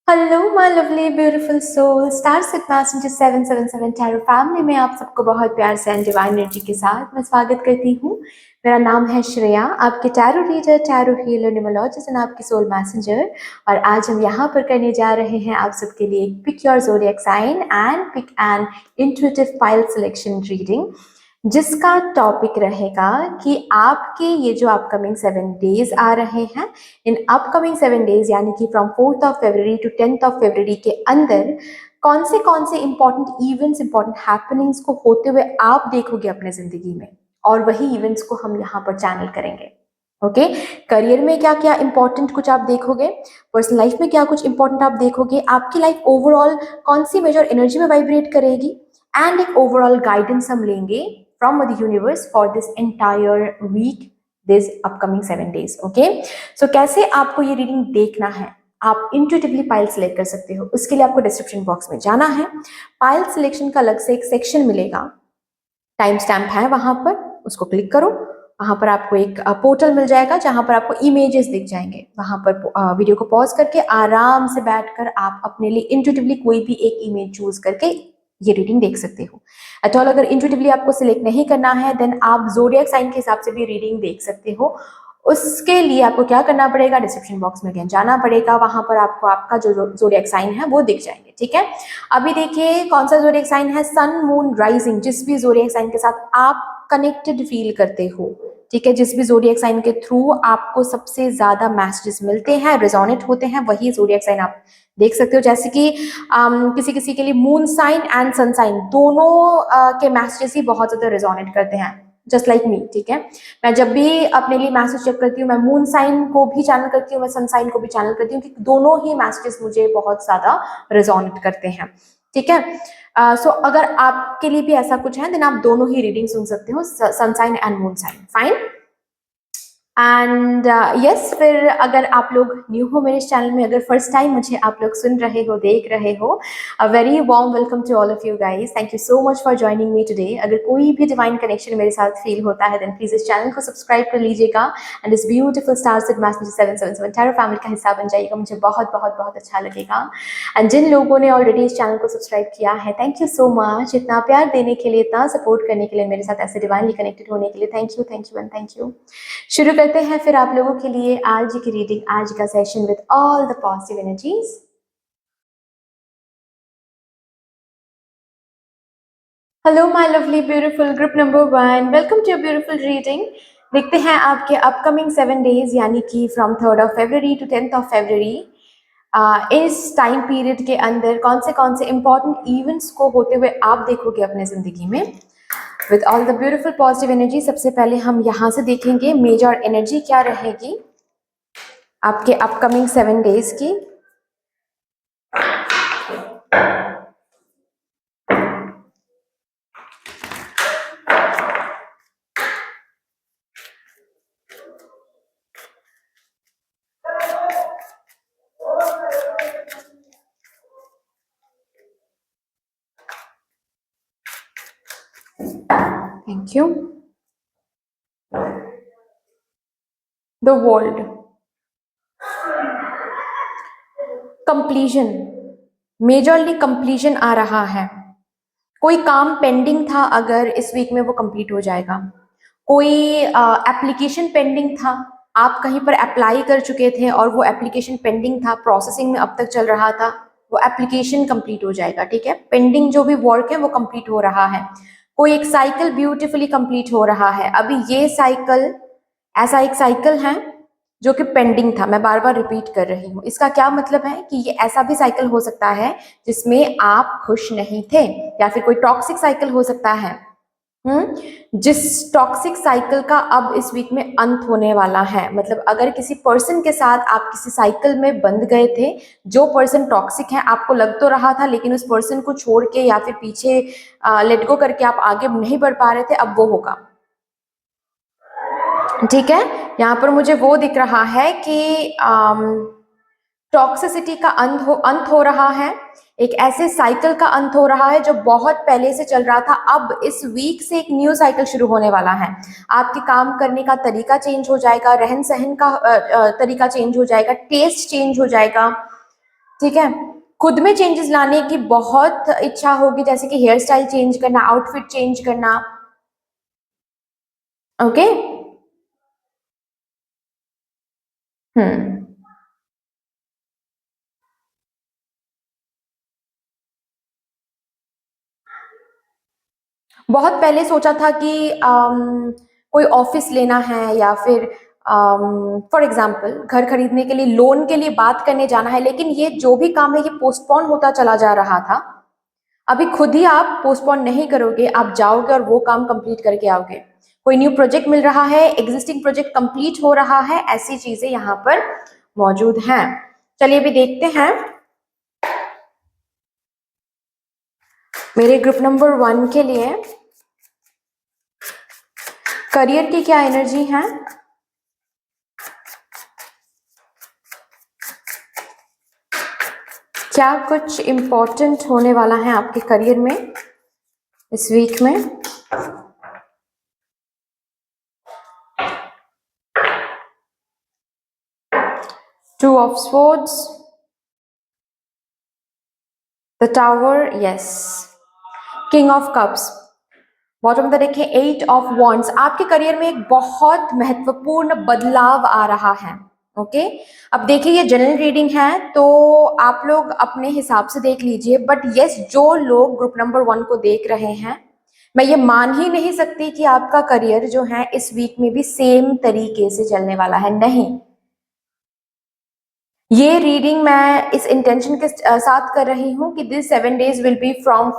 Hello my lovely beautiful soul star seed messenger 777 tarot family में आप सबको बहुत प्यार से एंड डिवाइन एनर्जी के साथ मैं स्वागत करती हूँ। मेरा नाम है श्रेया, आपके tarot reader, tarot healer, numerologist and आपकी सोल मैसेंजर। और आज हम यहाँ पर करने जा रहे हैं आप सबके लिए pick your zodiac sign and pick an intuitive pile selection reading, जिसका टॉपिक रहेगा कि आपके ये जो अपकमिंग 7 डेज आ रहे हैं, इन अपकमिंग 7 डेज यानी कि from 4th of February to 10th of February के अंदर कौन से इंपॉर्टेंट इवेंट्स, इंपॉर्टेंट हैपनिंग्स को होते हुए आप देखोगे अपने जिंदगी में, और वही इवेंट्स को हम यहाँ पर चैनल करेंगे। ओके करियर में क्या क्या इंपॉर्टेंट कुछ आप देखोगे, पर्सनल लाइफ में क्या कुछ इंपॉर्टेंट आप देखोगे, आपकी लाइफ ओवरऑल कौन सी मेजर एनर्जी में वाइब्रेट करेगी, एंड एक ओवरऑल गाइडेंस हम लेंगे from the universe for this entire week, this upcoming 7 days. Okay, so कैसे आपको ये रीडिंग देखना है, आप इंट्यूटिवली पाइल सिलेक्ट कर सकते हो। उसके लिए आपको डिस्क्रिप्शन बॉक्स में जाना है, पाइल सिलेक्शन का अलग से एक सेक्शन मिलेगा, टाइम स्टैम्प है वहां पर, उसको क्लिक करो। वहां पर आपको एक पोर्टल मिल जाएगा जहां पर आपको इमेजेस दिख जाएंगे। वहां पर वीडियो को पॉज करके आराम से बैठकर आप अपने लिए इंट्यूटिवली कोई भी एक इमेज चूज करके ये रीडिंग देख सकते हो। एट ऑल अगर इंट्यूटिवली आपको सिलेक्ट नहीं करना है देन आप ज़ोडिएक साइन के हिसाब से भी रीडिंग देख सकते हो। उसके लिए आपको क्या करना पड़ेगा, डिस्क्रिप्शन बॉक्स में अगेन जाना पड़ेगा, वहां पर आपको आपका जो ज़ोडिएक साइन है वो दिख जाएंगे। ठीक है, अभी देखिए कौन सा ज़ोडिएक साइन है, सन मून राइजिंग, जिस भी ज़ोडिएक साइन के साथ आप कनेक्टेड फील करते हो। ठीक है, जिस भी ज़ोडिएक साइन के थ्रू आपको सबसे ज्यादा मैसेजेस मिलते हैं, रिजोनेट होते हैं, वही ज़ोडिएक साइन आप देख सकते हो। जैसे कि किसी किसी के लिए moon sign and sun sign दोनों के मैसेजेस ही बहुत ज्यादा रिजोनेट करते हैं, जस्ट लाइक मी। ठीक है, मैं जब भी अपने लिए मैसेज चेक करती हूँ, मैं मून साइन को भी चैनल करती हूँ, मैं सन साइन को भी चैनल करती हूँ, क्योंकि दोनों ही मैसेजेस मुझे बहुत ज्यादा रिजोनेट करते हैं। ठीक है, सो अगर आपके लिए भी ऐसा कुछ है देन आप दोनों ही रीडिंग सुन सकते हो, sun sign and moon sign. Fine and yes, फिर अगर आप लोग न्यू हो मेरे चैनल में, अगर फर्स्ट टाइम मुझे आप लोग सुन रहे हो, देख रहे हो, a very warm welcome to all of you guys. Thank you so much for joining me today. अगर कोई भी डिवाइन कनेक्शन मेरे साथ फील होता है देन प्लीज इस चैनल को सब्सक्राइब कर लीजिएगा एंड इस beautiful star seed messenger 777 tarot family का हिस्सा बन जाइएगा, मुझे बहुत बहुत बहुत अच्छा लगेगा। एंड जिन लोगों ने ऑलरेडी इस चैनल को सब्सक्राइब किया है, थैंक यू सो मच, इतना प्यार देने के लिए, इतना सपोर्ट करने के लिए, मेरे साथ ऐसे डिवाइनली कनेक्टेड होने के लिए thank you and thank you. शुरू करते हैं फिर आप लोगों के लिए आज की रीडिंग, आज का session with all the positive energies. Hello my lovely beautiful group number 1, welcome to beautiful reading. देखते हैं आपके अपकमिंग 7 डेज यानी कि from 3rd of February to 10th of February, इस टाइम पीरियड के अंदर कौन से इंपॉर्टेंट इवेंट्स को होते हुए आप देखोगे अपने जिंदगी में with all the beautiful positive energy. सबसे पहले हम यहाँ से देखेंगे मेजर एनर्जी क्या रहेगी आपके अपकमिंग 7 डेज की। Thank you. The world, completion, majorly completion आ रहा है। कोई काम पेंडिंग था, अगर इस वीक में वो कंप्लीट हो जाएगा। कोई एप्लीकेशन पेंडिंग था, आप कहीं पर अप्लाई कर चुके थे और वो एप्लीकेशन पेंडिंग था, प्रोसेसिंग में अब तक चल रहा था, वो एप्लीकेशन कंप्लीट हो जाएगा। ठीक है, पेंडिंग जो भी वर्क है वो कंप्लीट हो रहा है। कोई एक साइकिल ब्यूटीफुली कंप्लीट हो रहा है। अभी ये साइकिल ऐसा एक साइकिल है जो कि पेंडिंग था, मैं बार बार रिपीट कर रही हूँ। इसका क्या मतलब है कि ये ऐसा भी साइकिल हो सकता है जिसमें आप खुश नहीं थे, या फिर कोई टॉक्सिक साइकिल हो सकता है, जिस टॉक्सिक साइकिल का अब इस वीक में अंत होने वाला है। मतलब अगर किसी पर्सन के साथ आप किसी साइकिल में बंध गए थे, जो पर्सन टॉक्सिक है, आपको लग तो रहा था लेकिन उस पर्सन को छोड़ के या फिर पीछे लेट गो करके आप आगे नहीं बढ़ पा रहे थे, अब वो होगा। ठीक है, यहाँ पर मुझे वो दिख रहा है कि टॉक्सिसिटी का अंत हो रहा है, एक ऐसे साइकिल का अंत हो रहा है जो बहुत पहले से चल रहा था। अब इस वीक से एक न्यू साइकिल शुरू होने वाला है। आपके काम करने का तरीका चेंज हो जाएगा, रहन सहन का तरीका चेंज हो जाएगा, टेस्ट चेंज हो जाएगा। ठीक है, खुद में चेंजेस लाने की बहुत इच्छा होगी, जैसे कि हेयर स्टाइल चेंज करना, आउटफिट चेंज करना। ओके। हम्म। बहुत पहले सोचा था कि कोई ऑफिस लेना है या फिर फॉर एग्जाम्पल घर खरीदने के लिए लोन के लिए बात करने जाना है, लेकिन ये जो भी काम है ये पोस्टपोन होता चला जा रहा था। अभी खुद ही आप पोस्टपोन नहीं करोगे, आप जाओगे और वो काम कंप्लीट करके आओगे। कोई न्यू प्रोजेक्ट मिल रहा है, एग्जिस्टिंग प्रोजेक्ट कंप्लीट हो रहा है, ऐसी चीजें यहाँ पर मौजूद हैं। चलिए अभी देखते हैं मेरे ग्रुप नंबर 1 के लिए करियर की क्या एनर्जी है। क्या कुछ इम्पोर्टेंट होने वाला है आपके करियर में इस वीक में। Two of swords, the tower, yes, king of cups, bottom में देखिए 8 ऑफ वॉन्ड्स। आपके करियर में एक बहुत महत्वपूर्ण बदलाव आ रहा है। ओके, अब देखिए ये जनरल रीडिंग है तो आप लोग अपने हिसाब से देख लीजिए, बट यस जो लोग ग्रुप नंबर 1 को देख रहे हैं, मैं ये मान ही नहीं सकती कि आपका करियर जो है इस वीक में भी सेम तरीके से चलने वाला है। नहीं, ये रीडिंग मैं इस इंटेंशन के साथ कर रही हूं कि this 7 days will be from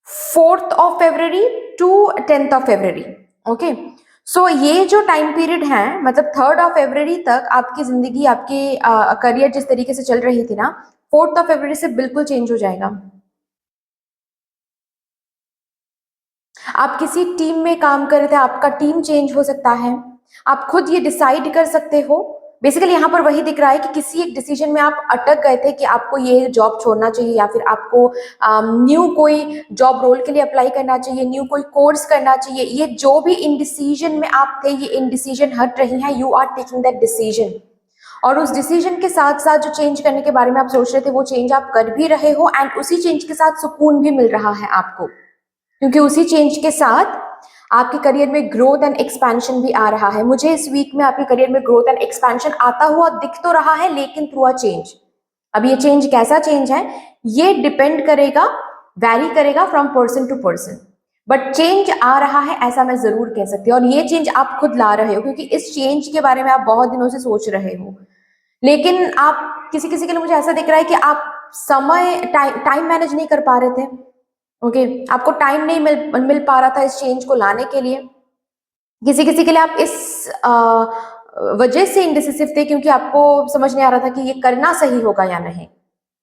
4th of February to 10th of February। Okay, so ये जो टाइम पीरियड है, मतलब 3rd of February तक आपकी जिंदगी, आपकी करियर जिस तरीके से चल रही थी ना, 4th of February से बिल्कुल चेंज हो जाएगा। आप किसी टीम में काम कर रहे थे, आपका टीम चेंज हो सकता है। आप खुद ये डिसाइड कर सकते हो। बेसिकली यहाँ पर वही दिख रहा है कि किसी एक डिसीजन में आप अटक गए थे कि आपको ये जॉब छोड़ना चाहिए या फिर आपको न्यू कोई जॉब रोल के लिए अप्लाई करना चाहिए, न्यू कोई कोर्स करना चाहिए। ये जो भी इनडिसीजन में आप थे, ये इनडिसीजन हट रही है। You are taking that decision, और उस डिसीजन के साथ साथ जो चेंज करने के बारे में आप सोच रहे थे वो चेंज आप कर भी रहे हो, एंड उसी चेंज के साथ सुकून भी मिल रहा है आपको, क्योंकि उसी चेंज के साथ आपके करियर में ग्रोथ एंड एक्सपेंशन भी आ रहा है। मुझे इस वीक में आपके करियर में ग्रोथ एंड एक्सपेंशन आता हुआ दिख तो रहा है, लेकिन थ्रू अ चेंज। अब ये चेंज कैसा चेंज है ये डिपेंड करेगा, वैरी करेगा from person to person, but change आ रहा है ऐसा मैं जरूर कह सकती हूँ। और ये चेंज आप खुद ला रहे हो, क्योंकि इस चेंज के बारे में आप बहुत दिनों से सोच रहे हो, लेकिन आप किसी किसी के लिए मुझे ऐसा दिख रहा है कि आप समय टाइम मैनेज नहीं कर पा रहे थे। ओके, आपको टाइम नहीं मिल पा रहा था इस चेंज को लाने के लिए। किसी किसी के लिए आप इस वजह से इंडिसिसिव थे क्योंकि आपको समझ नहीं आ रहा था कि ये करना सही होगा या नहीं,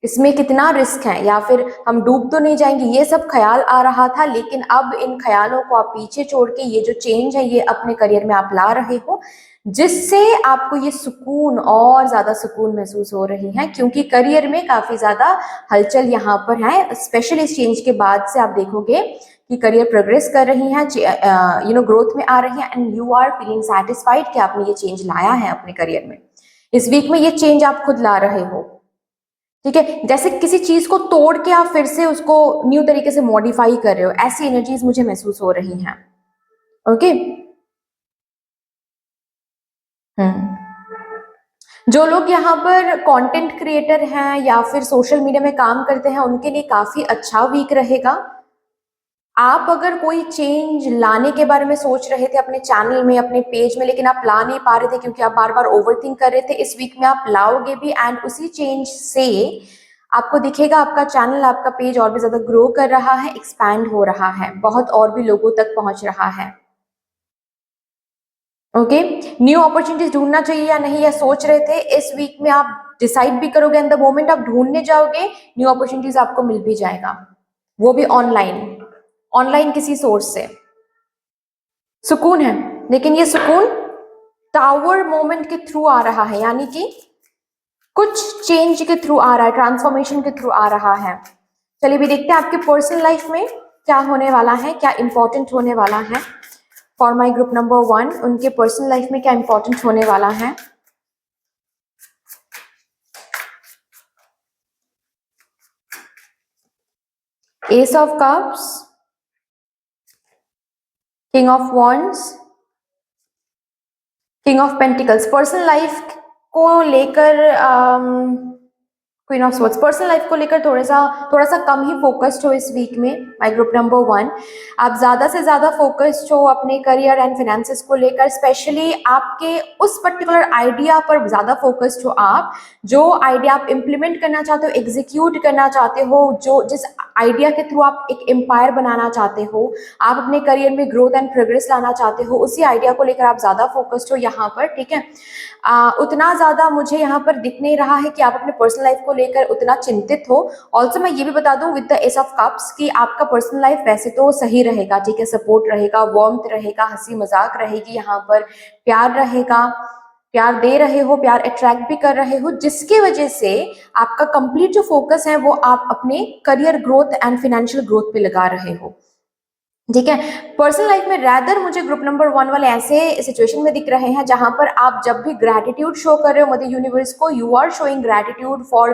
इसमें कितना रिस्क है, या फिर हम डूब तो नहीं जाएंगे, ये सब ख्याल आ रहा था। लेकिन अब इन ख्यालों को आप पीछे छोड़ के ये जो चेंज है ये अपने करियर में आप ला रहे हो, जिससे आपको ये सुकून, और ज्यादा सुकून महसूस हो रही है, क्योंकि करियर में काफी ज्यादा हलचल यहाँ पर है। स्पेशली इस चेंज के बाद से आप देखोगे कि करियर प्रोग्रेस कर रही है, ग्रोथ में आ रही है, and you are feeling satisfied कि आपने ये चेंज लाया है अपने करियर में। इस वीक में ये चेंज आप खुद ला रहे हो। ठीक है, जैसे किसी चीज को तोड़ के आप फिर से उसको न्यू तरीके से मॉडिफाई कर रहे हो, ऐसी एनर्जीज मुझे महसूस हो रही हैं। ओके। जो लोग यहाँ पर कंटेंट क्रिएटर हैं या फिर सोशल मीडिया में काम करते हैं, उनके लिए काफी अच्छा वीक रहेगा। आप अगर कोई चेंज लाने के बारे में सोच रहे थे अपने चैनल में, अपने पेज में, लेकिन आप ला नहीं पा रहे थे क्योंकि आप बार बार ओवरथिंक कर रहे थे, इस वीक में आप लाओगे भी, एंड उसी चेंज से आपको दिखेगा आपका चैनल, आपका पेज और भी ज्यादा ग्रो कर रहा है, एक्सपैंड हो रहा है, बहुत और भी लोगों तक पहुंच रहा है। ओके, न्यू अपॉर्चुनिटीज ढूंढना चाहिए या नहीं, या सोच रहे थे, इस वीक में आप डिसाइड भी करोगे, एंड द मोमेंट आप ढूंढने जाओगे न्यू अपॉर्चुनिटीज आपको मिल भी जाएगा, वो भी ऑनलाइन, ऑनलाइन किसी सोर्स से। सुकून है, लेकिन ये सुकून टावर मोमेंट के थ्रू आ रहा है, यानी कि कुछ चेंज के थ्रू आ रहा है, ट्रांसफॉर्मेशन के थ्रू आ रहा है। चलिए भी देखते हैं आपके पर्सनल लाइफ में क्या होने वाला है, क्या इंपॉर्टेंट होने वाला है फॉर माई ग्रुप नंबर 1। उनके पर्सनल लाइफ में क्या इंपॉर्टेंट होने वाला है। S of cups, king of wands, king of pentacles. Personal life को लेकर queen of swords, personal life को लेकर थोड़ा सा कम ही फोकस्ड हो इस वीक में माय ग्रुप नंबर 1। आप ज्यादा से ज्यादा फोकस्ड हो अपने करियर एंड फाइनेंसेस को लेकर, स्पेशली आपके उस पर्टिकुलर आइडिया पर ज्यादा फोकस्ड हो आप, जो आइडिया आप इम्प्लीमेंट करना चाहते हो, एग्जीक्यूट करना चाहते हो, जो जिस आइडिया के थ्रू आप एक एम्पायर बनाना चाहते हो, आप अपने करियर में ग्रोथ एंड प्रोग्रेस लाना चाहते हो, उसी आइडिया को लेकर आप ज्यादा फोकस्ड हो यहाँ पर, ठीक है। उतना ज्यादा मुझे यहाँ पर दिख नहीं रहा है कि आप अपने पर्सनल लाइफ को लेकर उतना चिंतित हो। ऑल्सो मैं ये भी बता दूं with the S of cups कि आपका पर्सनल लाइफ वैसे तो सही रहेगा, ठीक है, सपोर्ट रहेगा, वार्मथ रहेगा, हंसी मजाक रहेगी, यहाँ पर प्यार रहेगा, प्यार दे रहे हो, प्यार अट्रैक्ट भी कर रहे हो, जिसकी वजह से आपका कंप्लीट जो फोकस है वो आप अपने career growth and financial growth पे लगा रहे हो, ठीक है। पर्सनल लाइफ में रैदर मुझे ग्रुप नंबर 1 वाले ऐसे सिचुएशन में दिख रहे हैं जहां पर आप जब भी ग्रैटिट्यूड शो कर रहे हो मदर यूनिवर्स को, you are showing gratitude for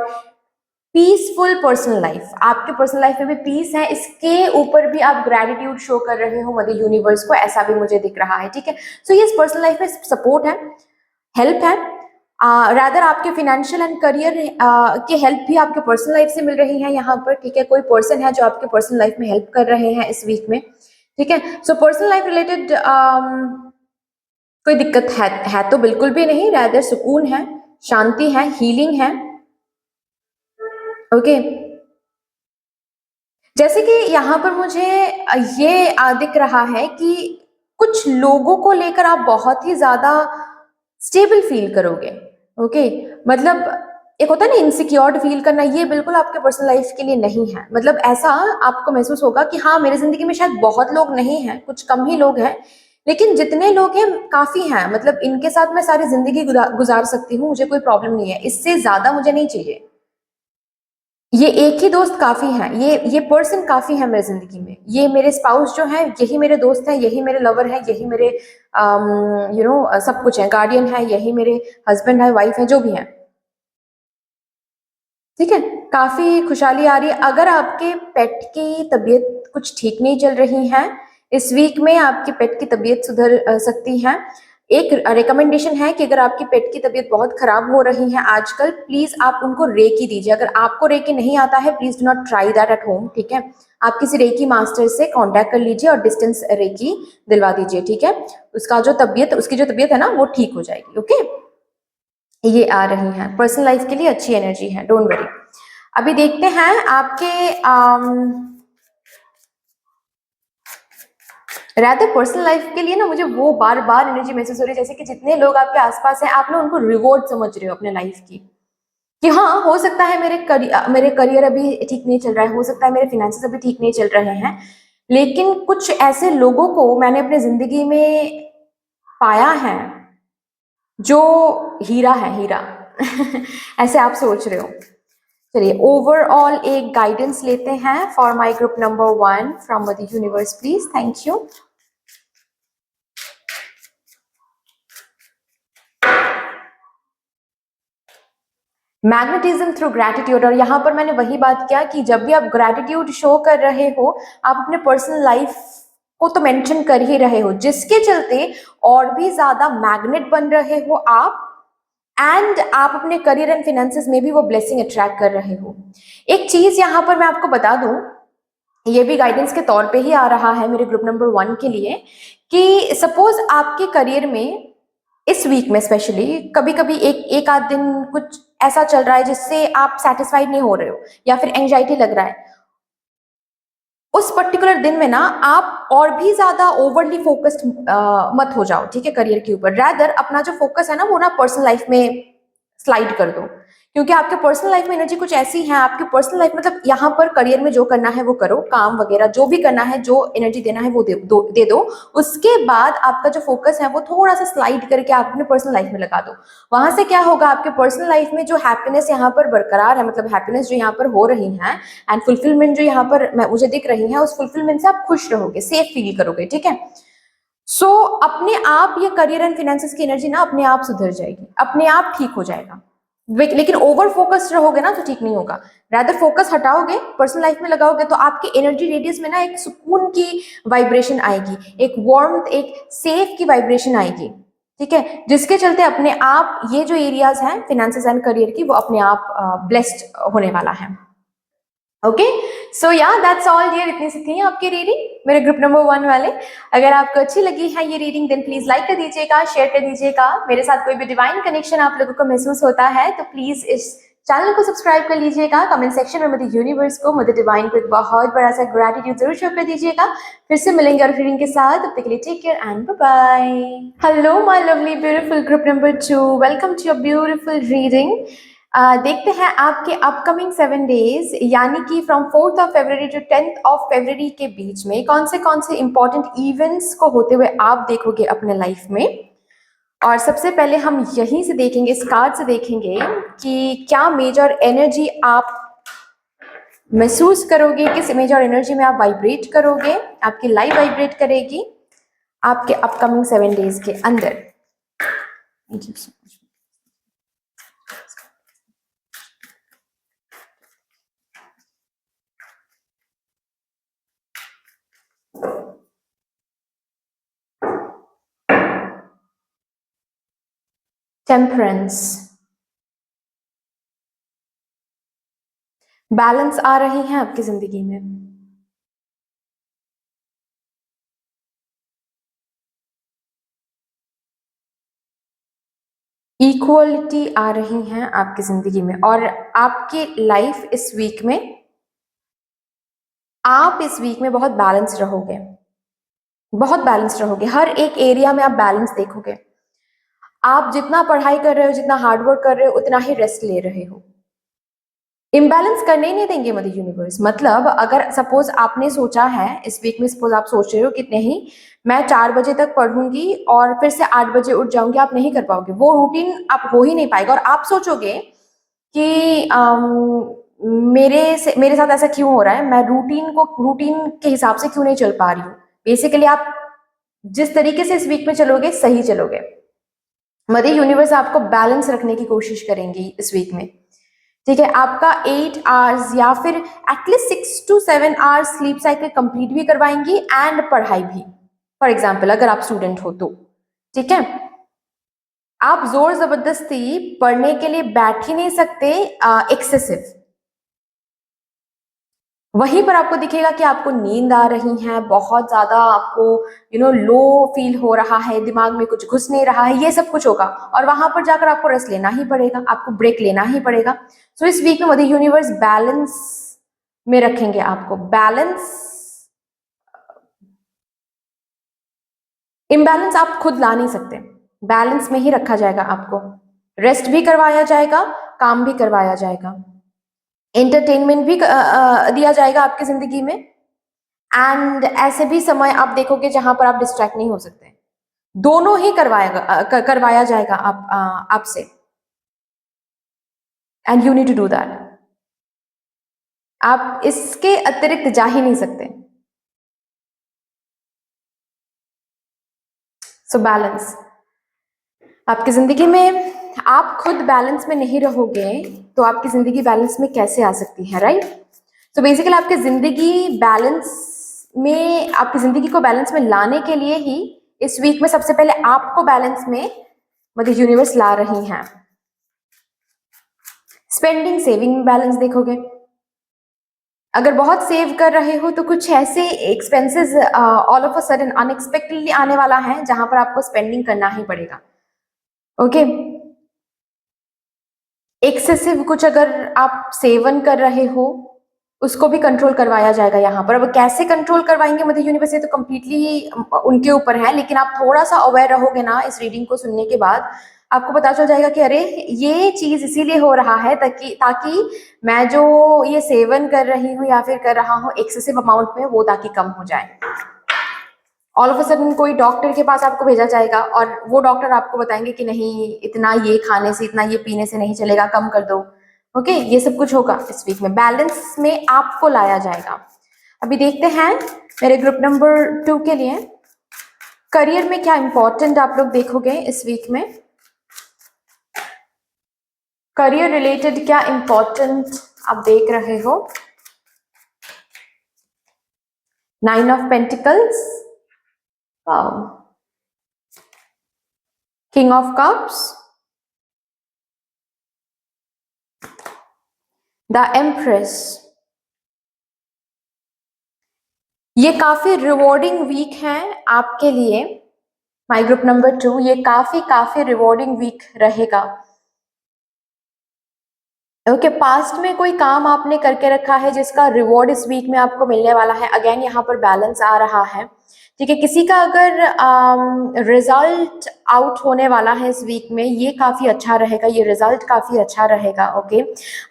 peaceful personal life. आपके पर्सनल लाइफ में भी पीस है, इसके ऊपर भी आप ग्रैटिट्यूड शो कर रहे हो मदर यूनिवर्स को, ऐसा भी मुझे दिख रहा है, ठीक है। सो ये पर्सनल लाइफ में सपोर्ट है, हेल्प है, रादर आपके फाइनेंशियल एंड करियर के हेल्प भी आपके पर्सनल लाइफ से मिल रही है यहाँ पर, ठीक है। कोई पर्सन है जो आपके पर्सनल लाइफ में हेल्प कर रहे हैं इस वीक में, ठीक है। सो पर्सनल लाइफ रिलेटेड कोई दिक्कत है तो बिल्कुल भी नहीं, रादर सुकून है, शांति है, हीलिंग है, ओके। जैसे कि यहाँ पर मुझे ये दिख रहा है कि कुछ लोगों को लेकर आप बहुत ही ज्यादा स्टेबल फील करोगे, ओके। मतलब एक होता है ना इनसिक्योर्ड फील करना, ये बिल्कुल आपके पर्सनल लाइफ के लिए नहीं है। मतलब ऐसा आपको महसूस होगा कि हाँ मेरी जिंदगी में शायद बहुत लोग नहीं हैं, कुछ कम ही लोग हैं, लेकिन जितने लोग हैं काफी हैं, मतलब इनके साथ मैं सारी जिंदगी गुजार सकती हूँ, मुझे कोई प्रॉब्लम नहीं है, इससे ज्यादा मुझे नहीं चाहिए। ये एक ही दोस्त काफी है, ये पर्सन काफी है मेरी जिंदगी में, ये मेरे स्पाउस जो है यही मेरे दोस्त हैं, यही मेरे लवर है, यही मेरे सब कुछ है, गार्डियन है, यही मेरे हस्बैंड है, वाइफ है, जो भी है, ठीक है। काफी खुशहाली आ रही है। अगर आपके पेट की तबीयत कुछ ठीक नहीं चल रही है इस वीक में, आपके पेट की तबीयत सुधर सकती है। एक रिकमेंडेशन है कि अगर आपकी पेट की तबीयत बहुत खराब हो रही है आजकल, प्लीज आप उनको रेकी दीजिए। अगर आपको रेकी नहीं आता है please do not try that at home, ठीक है। आप किसी रेकी मास्टर से कांटेक्ट कर लीजिए और डिस्टेंस रेकी दिलवा दीजिए, ठीक है। उसकी जो तबीयत है ना वो ठीक हो जाएगी, ओके। ये आ रही है पर्सनल लाइफ के लिए अच्छी एनर्जी है, डोंट वरी। अभी देखते हैं आपके रादर पर्सनल लाइफ के लिए ना मुझे वो बार बार एनर्जी महसूस हो रही है जैसे कि जितने लोग आपके आसपास हैं आप ना उनको रिवॉर्ड समझ रहे हो अपने लाइफ की, कि हाँ हो सकता है मेरे करियर अभी ठीक नहीं चल रहा है, हो सकता है मेरे फाइनेंसेस अभी ठीक नहीं चल रहे हैं, लेकिन कुछ ऐसे लोगों को मैंने अपनी जिंदगी में पाया है जो हीरा है, हीरा ऐसे आप सोच रहे हो। चलिए ओवरऑल एक गाइडेंस लेते हैं for my group number 1 from the universe please, thank you. Magnetism through gratitude, और यहाँ पर मैंने वही बात किया कि जब भी आप ग्रैटिट्यूड शो कर रहे हो आप अपने पर्सनल लाइफ को तो मेंशन कर ही रहे हो, जिसके चलते और भी ज्यादा मैग्नेट बन रहे हो आप, एंड आप अपने करियर एंड फाइनेंसेस में भी वो ब्लेसिंग अट्रैक्ट कर रहे हो। एक चीज यहाँ पर मैं आपको बता दूं, ये भी गाइडेंस के तौर पे ही आ रहा है मेरे ग्रुप नंबर 1 के लिए, कि सपोज आपके करियर में इस वीक में स्पेशली कभी कभी एक आध दिन कुछ ऐसा चल रहा है जिससे आप सेटिस्फाइड नहीं हो रहे हो या फिर एंजाइटी लग रहा है, उस पर्टिकुलर दिन में ना आप और भी ज्यादा ओवरली फोकस्ड मत हो जाओ, ठीक है, करियर के ऊपर। रैदर अपना जो फोकस है ना वो ना पर्सनल लाइफ में स्लाइड कर दो, क्योंकि आपके पर्सनल लाइफ में एनर्जी कुछ ऐसी है, आपके पर्सनल लाइफ मतलब यहाँ पर करियर में जो करना है वो करो, काम वगैरह जो भी करना है, जो एनर्जी देना है वो दे दो। उसके बाद आपका जो फोकस है वो थोड़ा सा स्लाइड करके आप अपने पर्सनल लाइफ में लगा दो। वहां से क्या होगा, आपके पर्सनल लाइफ में जो हैप्पीनेस यहाँ पर बरकरार है, मतलब हैप्पीनेस जो यहाँ पर हो रही है एंड फुलफिलमेंट जो यहाँ पर मुझे दिख रही है, उस फुलफिलमेंट से आप खुश रहोगे, सेफ फील करोगे, ठीक है। सो अपने आप ये करियर एंड फाइनेंसेस की एनर्जी ना अपने आप सुधर जाएगी, अपने आप ठीक हो जाएगा, लेकिन ओवर फोकस रहोगे ना तो ठीक नहीं होगा। रादर फोकस हटाओगे, पर्सनल लाइफ में लगाओगे, तो आपके एनर्जी रेडियस में ना एक सुकून की वाइब्रेशन आएगी, एक वार्मथ, एक सेफ की वाइब्रेशन आएगी, ठीक है, जिसके चलते अपने आप ये जो एरियाज हैं फिनेंसेस एंड करियर की, वो अपने आप ब्लेस्ड होने वाला है। ओके, सो या दैट्स ऑल डियर, इतनी सी थी आपकी रीडिंग मेरे ग्रुप नंबर 1 वाले। अगर आपको अच्छी लगी है ये रीडिंग देन प्लीज लाइक कर दीजिएगा, शेयर कर दीजिएगा। मेरे साथ कोई भी डिवाइन कनेक्शन आप लोगों को महसूस होता है तो प्लीज इस चैनल को सब्सक्राइब कर लीजिएगा। कमेंट सेक्शन में मदर यूनिवर्स को, मदर डिवाइन को एक बहुत बड़ा सा ग्रेटिट्यूड जरूर शो कर दीजिएगा। फिर से मिलेंगे और रीडिंग के साथ, तब तक के लिए take care and bye bye. Hello my lovely beautiful group number 2, welcome to your beautiful reading. देखते हैं आपके अपकमिंग 7 डेज यानी कि from 4th of February to 10th of February के बीच में कौन से इंपॉर्टेंट इवेंट्स को होते हुए आप देखोगे अपने लाइफ में। और सबसे पहले हम यहीं से देखेंगे, इस कार्ड से देखेंगे कि क्या मेजर एनर्जी आप महसूस करोगे, किस मेजर एनर्जी में आप वाइब्रेट करोगे, आपकी लाइफ वाइब्रेट करेगी आपके अपकमिंग 7 डेज के अंदर। टेम्परेंस, बैलेंस आ रही है आपकी जिंदगी में। इक्वलिटी आ रही है आपकी जिंदगी में। और आपकी लाइफ इस वीक में, आप इस वीक में बहुत बैलेंस रहोगे, बहुत बैलेंस रहोगे। हर एक एरिया में आप बैलेंस देखोगे। आप जितना पढ़ाई कर रहे हो, जितना हार्डवर्क कर रहे हो, उतना ही रेस्ट ले रहे हो। इम्बैलेंस करने ही नहीं देंगे मदर यूनिवर्स। मतलब अगर सपोज आपने सोचा है इस वीक में, सपोज आप सोच रहे हो कि नहीं मैं 4 बजे तक पढ़ूंगी और फिर से 8 बजे उठ जाऊंगी, आप नहीं कर पाओगे, वो रूटीन आप हो ही नहीं पाएगा। और आप सोचोगे कि मेरे साथ ऐसा क्यों हो रहा है, मैं रूटीन के हिसाब से क्यों नहीं चल पा रही हूँ। बेसिकली आप जिस तरीके से इस वीक में चलोगे सही चलोगे। मदर यूनिवर्स आपको बैलेंस रखने की कोशिश करेंगी इस वीक में, ठीक है। आपका 8 आवर्स या फिर at least 6 to 7 hours sleep cycle complete भी करवाएंगी एंड पढ़ाई भी। फॉर एग्जाम्पल अगर आप स्टूडेंट हो तो, ठीक है, आप जोर जबरदस्ती पढ़ने के लिए बैठ ही नहीं सकते एक्सेसिव। वहीं पर आपको दिखेगा कि आपको नींद आ रही है बहुत ज्यादा, आपको लो फील हो रहा है, दिमाग में कुछ घुस नहीं रहा है, ये सब कुछ होगा। और वहां पर जाकर आपको रेस्ट लेना ही पड़ेगा, आपको ब्रेक लेना ही पड़ेगा। सो इस वीक में मदर यूनिवर्स बैलेंस में रखेंगे आपको। बैलेंस, इम्बैलेंस आप खुद ला नहीं सकते, बैलेंस में ही रखा जाएगा आपको। रेस्ट भी करवाया जाएगा, काम भी करवाया जाएगा, एंटरटेनमेंट भी दिया जाएगा आपकी जिंदगी में। एंड ऐसे भी समय आप देखोगे जहां पर आप डिस्ट्रैक्ट नहीं हो सकते। दोनों ही करवाया जाएगा आपसे। And you need to do that. आप इसके अतिरिक्त जा ही नहीं सकते। सो बैलेंस आपकी जिंदगी में, आप खुद बैलेंस में नहीं रहोगे तो आपकी जिंदगी बैलेंस में कैसे आ सकती है, राइट। तो बेसिकली आपकी जिंदगी बैलेंस में, आपकी जिंदगी को बैलेंस में लाने के लिए ही इस वीक में सबसे पहले आपको बैलेंस में मदर यूनिवर्स ला रही हैं। स्पेंडिंग सेविंग बैलेंस देखोगे। अगर बहुत सेव कर रहे हो तो कुछ ऐसे expenses all of a sudden unexpectedly आने वाला है जहां पर आपको स्पेंडिंग करना ही पड़ेगा। ओके, एक्सेसिव कुछ अगर आप सेवन कर रहे हो उसको भी कंट्रोल करवाया जाएगा यहाँ पर। अब कैसे कंट्रोल करवाएंगे मदर यूनिवर्स, तो कम्प्लीटली उनके ऊपर है। लेकिन आप थोड़ा सा अवेयर रहोगे ना इस रीडिंग को सुनने के बाद, आपको पता चल जाएगा कि अरे ये चीज इसीलिए हो रहा है ताकि मैं जो ये सेवन कर रही हूँ या फिर कर रहा हूँ एक्सेसिव अमाउंट में, वो ताकि कम हो जाए। ऑल ऑफ अ सडन कोई डॉक्टर के पास आपको भेजा जाएगा और वो डॉक्टर आपको बताएंगे कि नहीं इतना ये खाने से, इतना ये पीने से नहीं चलेगा, कम कर दो। ओके, ये सब कुछ होगा इस वीक में। बैलेंस में आपको लाया जाएगा। अभी देखते हैं मेरे ग्रुप नंबर 2 के लिए करियर में क्या इंपॉर्टेंट आप लोग देखोगे इस वीक में। करियर रिलेटेड क्या इंपॉर्टेंट आप देख रहे हो? 9 of pentacles, king of cups, the empress. ये काफी रिवॉर्डिंग वीक है आपके लिए। माय ग्रुप नंबर 2, ये काफी रिवॉर्डिंग वीक रहेगा। ओके, पास्ट में कोई काम आपने करके रखा है जिसका रिवॉर्ड इस वीक में आपको मिलने वाला है। अगेन यहाँ पर बैलेंस आ रहा है, ठीक है। किसी का अगर रिजल्ट आउट होने वाला है इस वीक में, ये काफी अच्छा रहेगा, ये रिजल्ट काफी अच्छा रहेगा। ओके,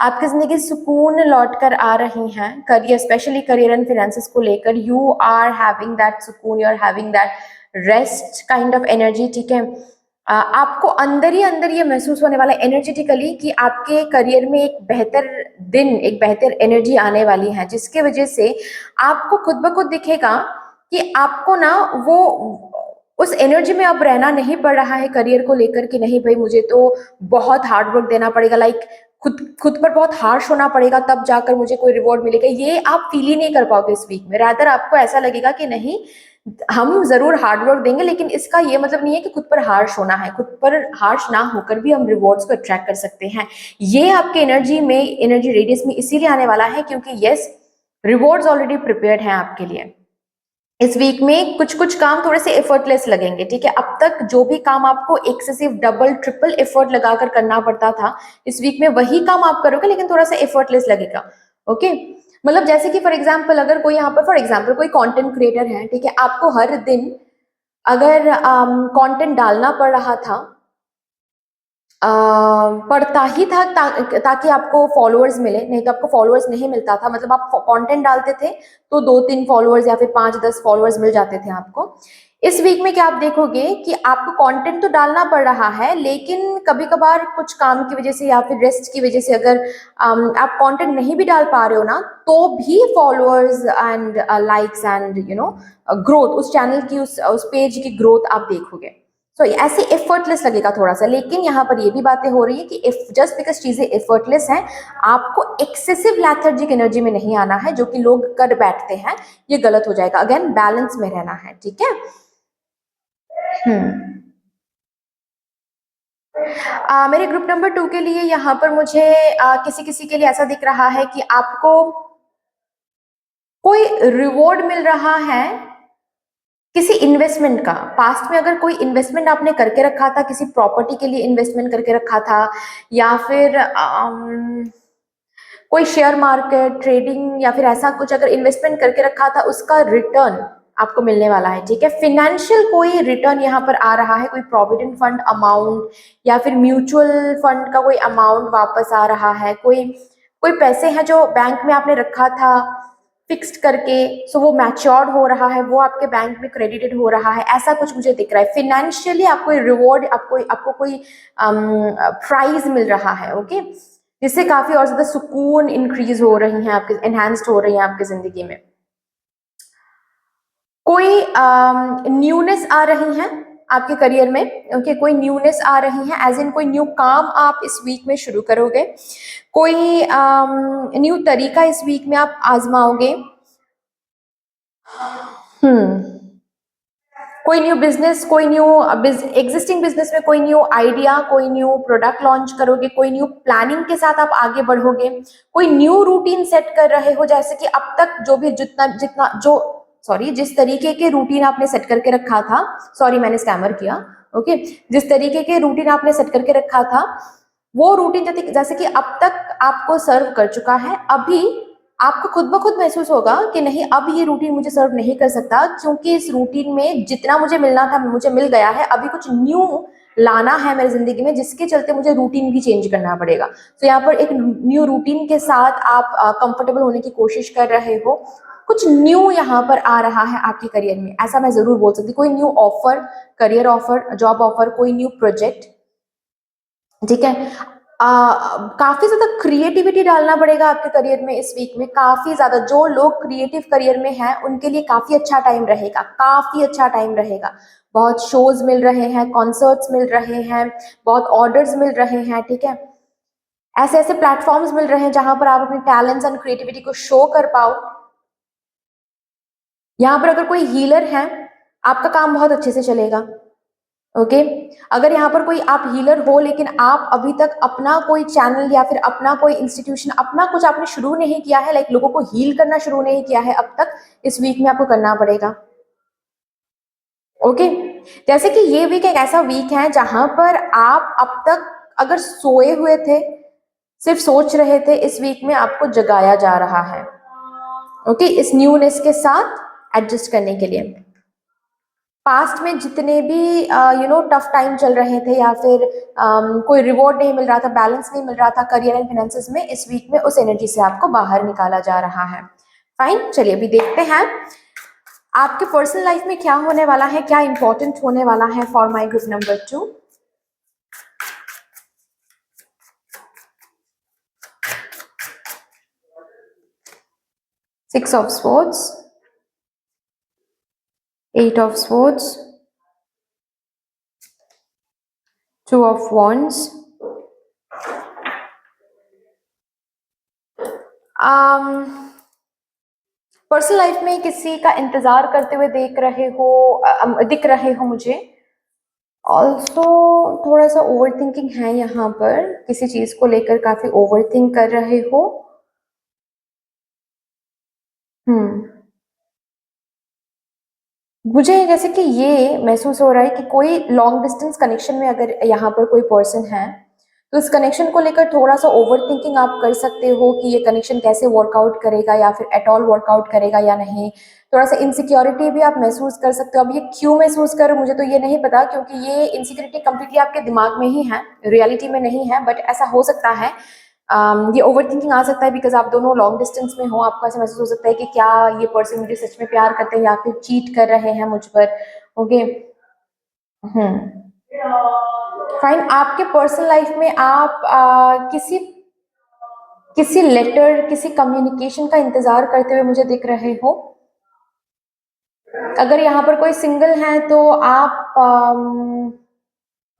आपकी जिंदगी सुकून लौट कर आ रही है। Career, specially career and finances को लेकर यू आर हैविंग दैट सुकून, you are having that rest kind of energy, ठीक है। आपको अंदर ही अंदर ये महसूस होने वाला एनर्जेटिकली कि आपके करियर में एक बेहतर दिन, एक बेहतर एनर्जी आने वाली है, जिसके वजह से आपको खुद ब खुद दिखेगा कि आपको ना वो उस एनर्जी में अब रहना नहीं पड़ रहा है करियर को लेकर कि नहीं भाई मुझे तो बहुत हार्ड वर्क देना पड़ेगा, लाइक खुद खुद पर बहुत हार्श होना पड़ेगा तब जाकर मुझे कोई रिवॉर्ड मिलेगा। ये आप फील ही नहीं कर पाओगे इस वीक में। रादर आपको ऐसा लगेगा कि नहीं, हम जरूर हार्ड वर्क देंगे, लेकिन इसका ये मतलब नहीं है कि खुद पर हार्श होना है। खुद पर हार्श ना होकर भी हम रिवॉर्ड्स को अट्रैक्ट कर सकते हैं। ये आपके एनर्जी में, एनर्जी रेडियस में इसीलिए आने वाला है क्योंकि यस, रिवॉर्ड्स ऑलरेडी प्रिपेयर्ड हैं आपके लिए। इस वीक में कुछ कुछ काम थोड़े से एफर्टलेस लगेंगे, ठीक है। अब तक जो भी काम आपको एक्सेसिव डबल ट्रिपल एफर्ट लगाकर करना पड़ता था, इस वीक में वही काम आप करोगे लेकिन थोड़ा सा एफर्टलेस लगेगा। ओके, मतलब जैसे कि फॉर एग्जाम्पल अगर कोई यहाँ पर फॉर एग्जाम्पल कोई कंटेंट क्रिएटर है, ठीक है, आपको हर दिन अगर कंटेंट डालना पड़ रहा था, पड़ता ही था ताकि आपको फॉलोअर्स मिले, नहीं तो आपको फॉलोअर्स नहीं मिलता था। मतलब आप कंटेंट डालते थे तो 2-3 फॉलोअर्स या फिर 5-10 फॉलोअर्स मिल जाते थे आपको। इस वीक में क्या आप देखोगे कि आपको कंटेंट तो डालना पड़ रहा है, लेकिन कभी कभार कुछ काम की वजह से या फिर रेस्ट की वजह से अगर आप कंटेंट नहीं भी डाल पा रहे हो ना, तो भी followers and likes and you know growth, उस चैनल की, उस पेज की ग्रोथ आप देखोगे। तो ऐसे एफर्टलेस लगेगा थोड़ा सा। लेकिन यहाँ पर ये भी बातें हो रही है कि जस्ट बिकॉज चीजें एफर्टलेस हैं, आपको एक्सेसिव लैथर्जिक एनर्जी में नहीं आना है जो कि लोग कर बैठते हैं, ये गलत हो जाएगा। अगेन बैलेंस में रहना है, ठीक है। मेरे ग्रुप नंबर 2 के लिए यहाँ पर मुझे किसी किसी के लिए ऐसा दिख रहा है कि आपको कोई रिवॉर्ड मिल रहा है किसी इन्वेस्टमेंट का। पास्ट में अगर कोई इन्वेस्टमेंट आपने करके रखा था, किसी प्रॉपर्टी के लिए इन्वेस्टमेंट करके रखा था, या फिर कोई शेयर मार्केट ट्रेडिंग या फिर ऐसा कुछ अगर इन्वेस्टमेंट करके रखा था, उसका रिटर्न आपको मिलने वाला है, ठीक है। फाइनेंशियल कोई रिटर्न यहाँ पर आ रहा है, कोई प्रोविडेंट फंड अमाउंट या फिर म्यूचुअल फंड का कोई अमाउंट वापस आ रहा है। कोई कोई पैसे हैं जो बैंक में आपने रखा था फिक्स्ड करके, सो वो मैच्योर्ड हो रहा है, वो आपके बैंक में क्रेडिटेड हो रहा है, ऐसा कुछ मुझे दिख रहा है। फाइनेंशियली आपको रिवॉर्ड, आपको कोई प्राइज मिल रहा है, ओके, जिससे काफी और ज्यादा सुकून इंक्रीज हो रही है आपके, एनहांस्ड हो रही है आपकी जिंदगी में। कोई न्यूनेस आ रही है आपके करियर में, ओके, कोई न्यूनेस आ रही है, एज इन कोई न्यू काम आप इस वीक में शुरू करोगे, कोई न्यू तरीका इस वीक में आप आजमाओगे। कोई न्यू बिजनेस, कोई न्यू एग्जिस्टिंग बिजनेस में कोई न्यू आइडिया, कोई न्यू प्रोडक्ट लॉन्च करोगे, कोई न्यू प्लानिंग के साथ आप आगे बढ़ोगे, कोई न्यू रूटीन सेट कर रहे हो। जैसे कि अब तक जो भी जितना जितना जो सॉरी जिस तरीके के रूटीन आपने सेट करके रखा था, सॉरी मैंने स्टैमर किया, ओके, जिस तरीके के रूटीन आपने सेट करके रखा था, वो रूटीन जैसे कि अब तक आपको सर्व कर चुका है, अभी आपको खुद ब खुद महसूस होगा कि नहीं, अब ये रूटीन मुझे सर्व नहीं कर सकता, क्योंकि इस रूटीन में जितना मुझे मिलना था मुझे मिल गया है, अभी कुछ न्यू लाना है मेरी जिंदगी में, जिसके चलते मुझे रूटीन भी चेंज करना पड़ेगा। तो यहाँ पर एक न्यू रूटीन के साथ आप कंफर्टेबल होने की कोशिश कर रहे हो। कुछ न्यू यहाँ पर आ रहा है आपके करियर में, ऐसा मैं जरूर बोल सकती। कोई new offer, career offer, job offer, कोई न्यू प्रोजेक्ट, ठीक है। काफी ज्यादा क्रिएटिविटी डालना पड़ेगा आपके करियर में इस वीक में, काफी ज्यादा। जो लोग क्रिएटिव करियर में हैं उनके लिए काफी अच्छा टाइम रहेगा, काफी अच्छा टाइम रहेगा। बहुत शोज मिल रहे हैं, कॉन्सर्ट्स मिल रहे हैं, बहुत ऑर्डर्स मिल रहे हैं, ठीक है। ऐसे ऐसे प्लेटफॉर्म्स मिल रहे हैं जहां पर आप अपने टैलेंट्स एंड क्रिएटिविटी को शो कर पाओ। यहाँ पर अगर कोई हीलर है, आपका काम बहुत अच्छे से चलेगा। ओके, अगर यहाँ पर कोई आप हीलर हो लेकिन आप अभी तक अपना कोई चैनल या फिर अपना कोई इंस्टीट्यूशन, अपना कुछ आपने शुरू नहीं किया है, लाइक लोगों को हील करना शुरू नहीं किया है अब तक, इस वीक में आपको करना पड़ेगा। ओके, जैसे कि ये वीक एक ऐसा वीक है जहां पर आप अब तक अगर सोए हुए थे, सिर्फ सोच रहे थे, इस वीक में आपको जगाया जा रहा है। ओके, इस न्यूनेस के साथ एडजस्ट करने के लिए। पास्ट में जितने भी टफ टाइम चल रहे थे या फिर कोई रिवॉर्ड नहीं मिल रहा था, बैलेंस नहीं मिल रहा था करियर एंड फाइनेंसेस में, इस वीक में उस एनर्जी से आपको बाहर निकाला जा रहा है। फाइन, चलिए अभी देखते हैं आपके पर्सनल लाइफ में क्या होने वाला है, क्या इंपॉर्टेंट होने वाला है for my group number 2। Six of Swords, Eight of Swords, Two of Wands, personal life में किसी का इंतजार करते हुए दिख रहे हो मुझे। ऑल्सो थोड़ा सा ओवर थिंकिंग है यहाँ पर, किसी चीज को लेकर काफी ओवर थिंक कर रहे हो। मुझे जैसे कि ये महसूस हो रहा है कि कोई लॉन्ग डिस्टेंस कनेक्शन में अगर यहाँ पर कोई पर्सन है, तो इस कनेक्शन को लेकर थोड़ा सा ओवर थिंकिंग आप कर सकते हो कि ये कनेक्शन कैसे वर्कआउट करेगा या फिर एट ऑल वर्कआउट करेगा या नहीं। थोड़ा सा इनसिक्योरिटी भी आप महसूस कर सकते हो। अब ये क्यों महसूस करो मुझे तो ये नहीं पता, क्योंकि ये इनसिक्योरिटी कंप्लीटली आपके दिमाग में ही है, रियलिटी में नहीं है, बट ऐसा हो सकता है। ये ओवर थिंकिंग आ सकता है बिकॉज आप दोनों लॉन्ग डिस्टेंस में हो। आपको ऐसा महसूस हो सकता है कि क्या ये पर्सन मुझे सच में प्यार करते हैं या फिर चीट कर रहे हैं मुझ पर। Okay, fine. आपके पर्सनल लाइफ में आप किसी लेटर, किसी कम्युनिकेशन का इंतजार करते हुए मुझे दिख रहे हो। अगर यहाँ पर कोई सिंगल है तो आप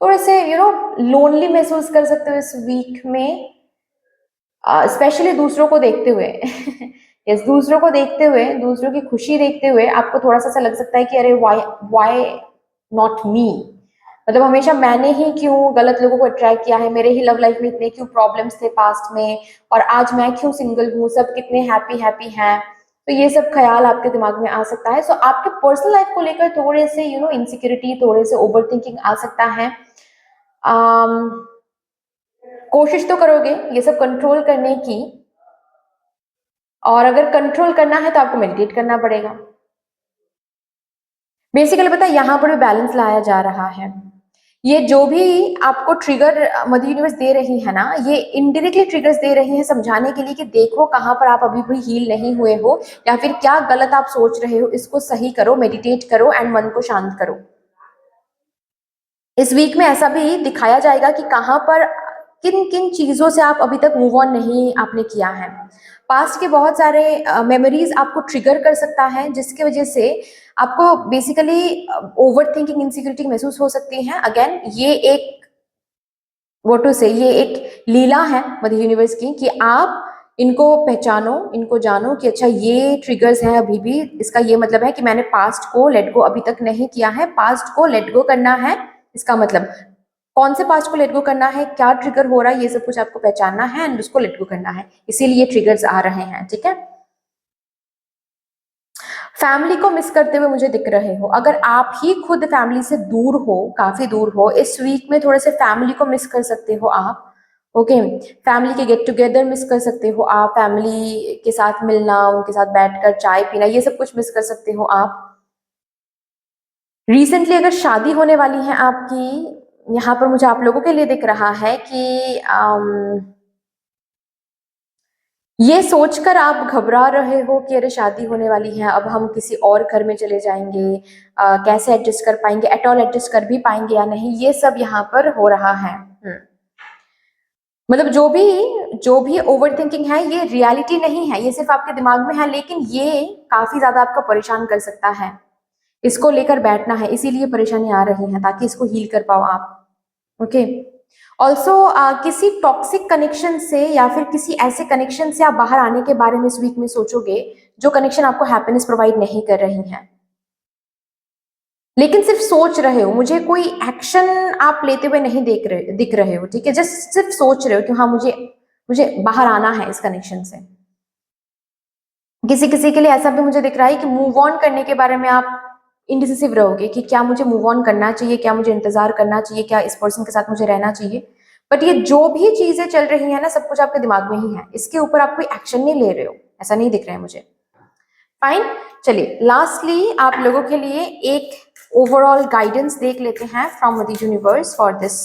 थोड़े से लोनली महसूस कर सकते हो इस वीक में, स्पेशली दूसरों को देखते हुए। यस, दूसरों को देखते हुए, दूसरों की खुशी देखते हुए आपको थोड़ा सा लग सकता है कि अरे वाई नॉट मी, मतलब हमेशा मैंने ही क्यों गलत लोगों को अट्रैक्ट किया है, मेरे ही लव लाइफ में इतने क्यों प्रॉब्लम्स थे पास्ट में, और आज मैं क्यों सिंगल हूँ, सब कितने हैप्पी हैप्पी हैं। तो ये सब ख्याल आपके दिमाग में आ सकता है। सो आपके पर्सनल लाइफ को लेकर थोड़े से इनसिक्योरिटी, थोड़े से ओवर थिंकिंग आ सकता है। कोशिश तो करोगे ये सब कंट्रोल करने की, और अगर कंट्रोल करना है तो आपको मेडिटेट करना पड़ेगा। बेसिकली पता है यहाँ पर भी बैलेंस लाया जा रहा है। ये जो भी आपको ट्रिगर मदर यूनिवर्स दे रही है ना, ये इनडायरेक्टली ट्रिगर्स दे रही है समझाने के लिए कि देखो कहाँ पर आप अभी भी हील नहीं हुए हो, या फिर क्या गलत आप सोच रहे हो, इसको सही करो, मेडिटेट करो एंड मन को शांत करो। इस वीक में ऐसा भी दिखाया जाएगा कि कहाँ पर किन किन चीजों से आप अभी तक मूव ऑन नहीं आपने किया है। पास्ट के बहुत सारे मेमोरीज आपको ट्रिगर कर सकता है, जिसकी वजह से आपको बेसिकली ओवर थिंकिंग, इनसिक्योरिटी महसूस हो सकती है। अगेन ये एक ये एक लीला है मदर यूनिवर्स की कि आप इनको पहचानो, इनको जानो कि अच्छा ये ट्रिगर्स हैं अभी भी, इसका ये मतलब है कि मैंने पास्ट को लेट गो अभी तक नहीं किया है, पास्ट को लेट गो करना है। इसका मतलब कौन से पास्ट को लेट गो करना है, क्या ट्रिगर हो रहा है, ये सब कुछ आपको पहचानना है एंड उसको लेट गो करना है, इसीलिए ट्रिगर्स आ रहे हैं। ठीक है, फैमिली को मिस करते हुए मुझे दिख रहे हो। अगर आप ही खुद फैमिली से दूर हो, काफी दूर हो, इस वीक में थोड़े से फैमिली को मिस कर सकते हो आप। ओके, फैमिली के गेट टुगेदर मिस कर सकते हो आप, फैमिली के साथ मिलना, उनके साथ बैठकर चाय पीना, ये सब कुछ मिस कर सकते हो आप। रिसेंटली अगर शादी होने वाली है आपकी, यहाँ पर मुझे आप लोगों के लिए दिख रहा है कि ये सोचकर आप घबरा रहे हो कि अरे शादी होने वाली है, अब हम किसी और घर में चले जाएंगे, कैसे एडजस्ट कर पाएंगे, एट ऑल एडजस्ट कर भी पाएंगे या नहीं, ये सब यहाँ पर हो रहा है। मतलब जो भी ओवर थिंकिंग है ये रियलिटी नहीं है, ये सिर्फ आपके दिमाग में है, लेकिन ये काफी ज्यादा आपका परेशान कर सकता है। इसको लेकर बैठना है, इसीलिए परेशानी आ रही है, ताकि इसको हील कर पाओ आप। ओके, ऑल्सो किसी टॉक्सिक कनेक्शन से या फिर किसी ऐसे कनेक्शन से आप बाहर आने के बारे में इस वीक में सोचोगे जो कनेक्शन आपको हैप्पीनेस प्रोवाइड नहीं कर रही हैं, लेकिन सिर्फ सोच रहे हो, मुझे कोई एक्शन आप लेते हुए नहीं दिख रहे हो, ठीक है, जस्ट सिर्फ सोच रहे हो कि हाँ मुझे मुझे बाहर आना है इस कनेक्शन से। किसी किसी के लिए ऐसा भी मुझे दिख रहा है कि मूव ऑन करने के बारे में आप इंडिसिसिव रहोगे कि क्या मुझे मूव ऑन करना चाहिए, क्या मुझे इंतजार करना चाहिए, क्या इस पर्सन के साथ मुझे रहना चाहिए। बट ये जो भी चीजें चल रही है ना, सब कुछ आपके दिमाग में ही है, इसके ऊपर आप कोई एक्शन नहीं ले रहे हो, ऐसा नहीं दिख रहा है मुझे। फाइन, चलिए लास्टली आप लोगों के लिए एक ओवरऑल गाइडेंस देख लेते हैं from the universe for this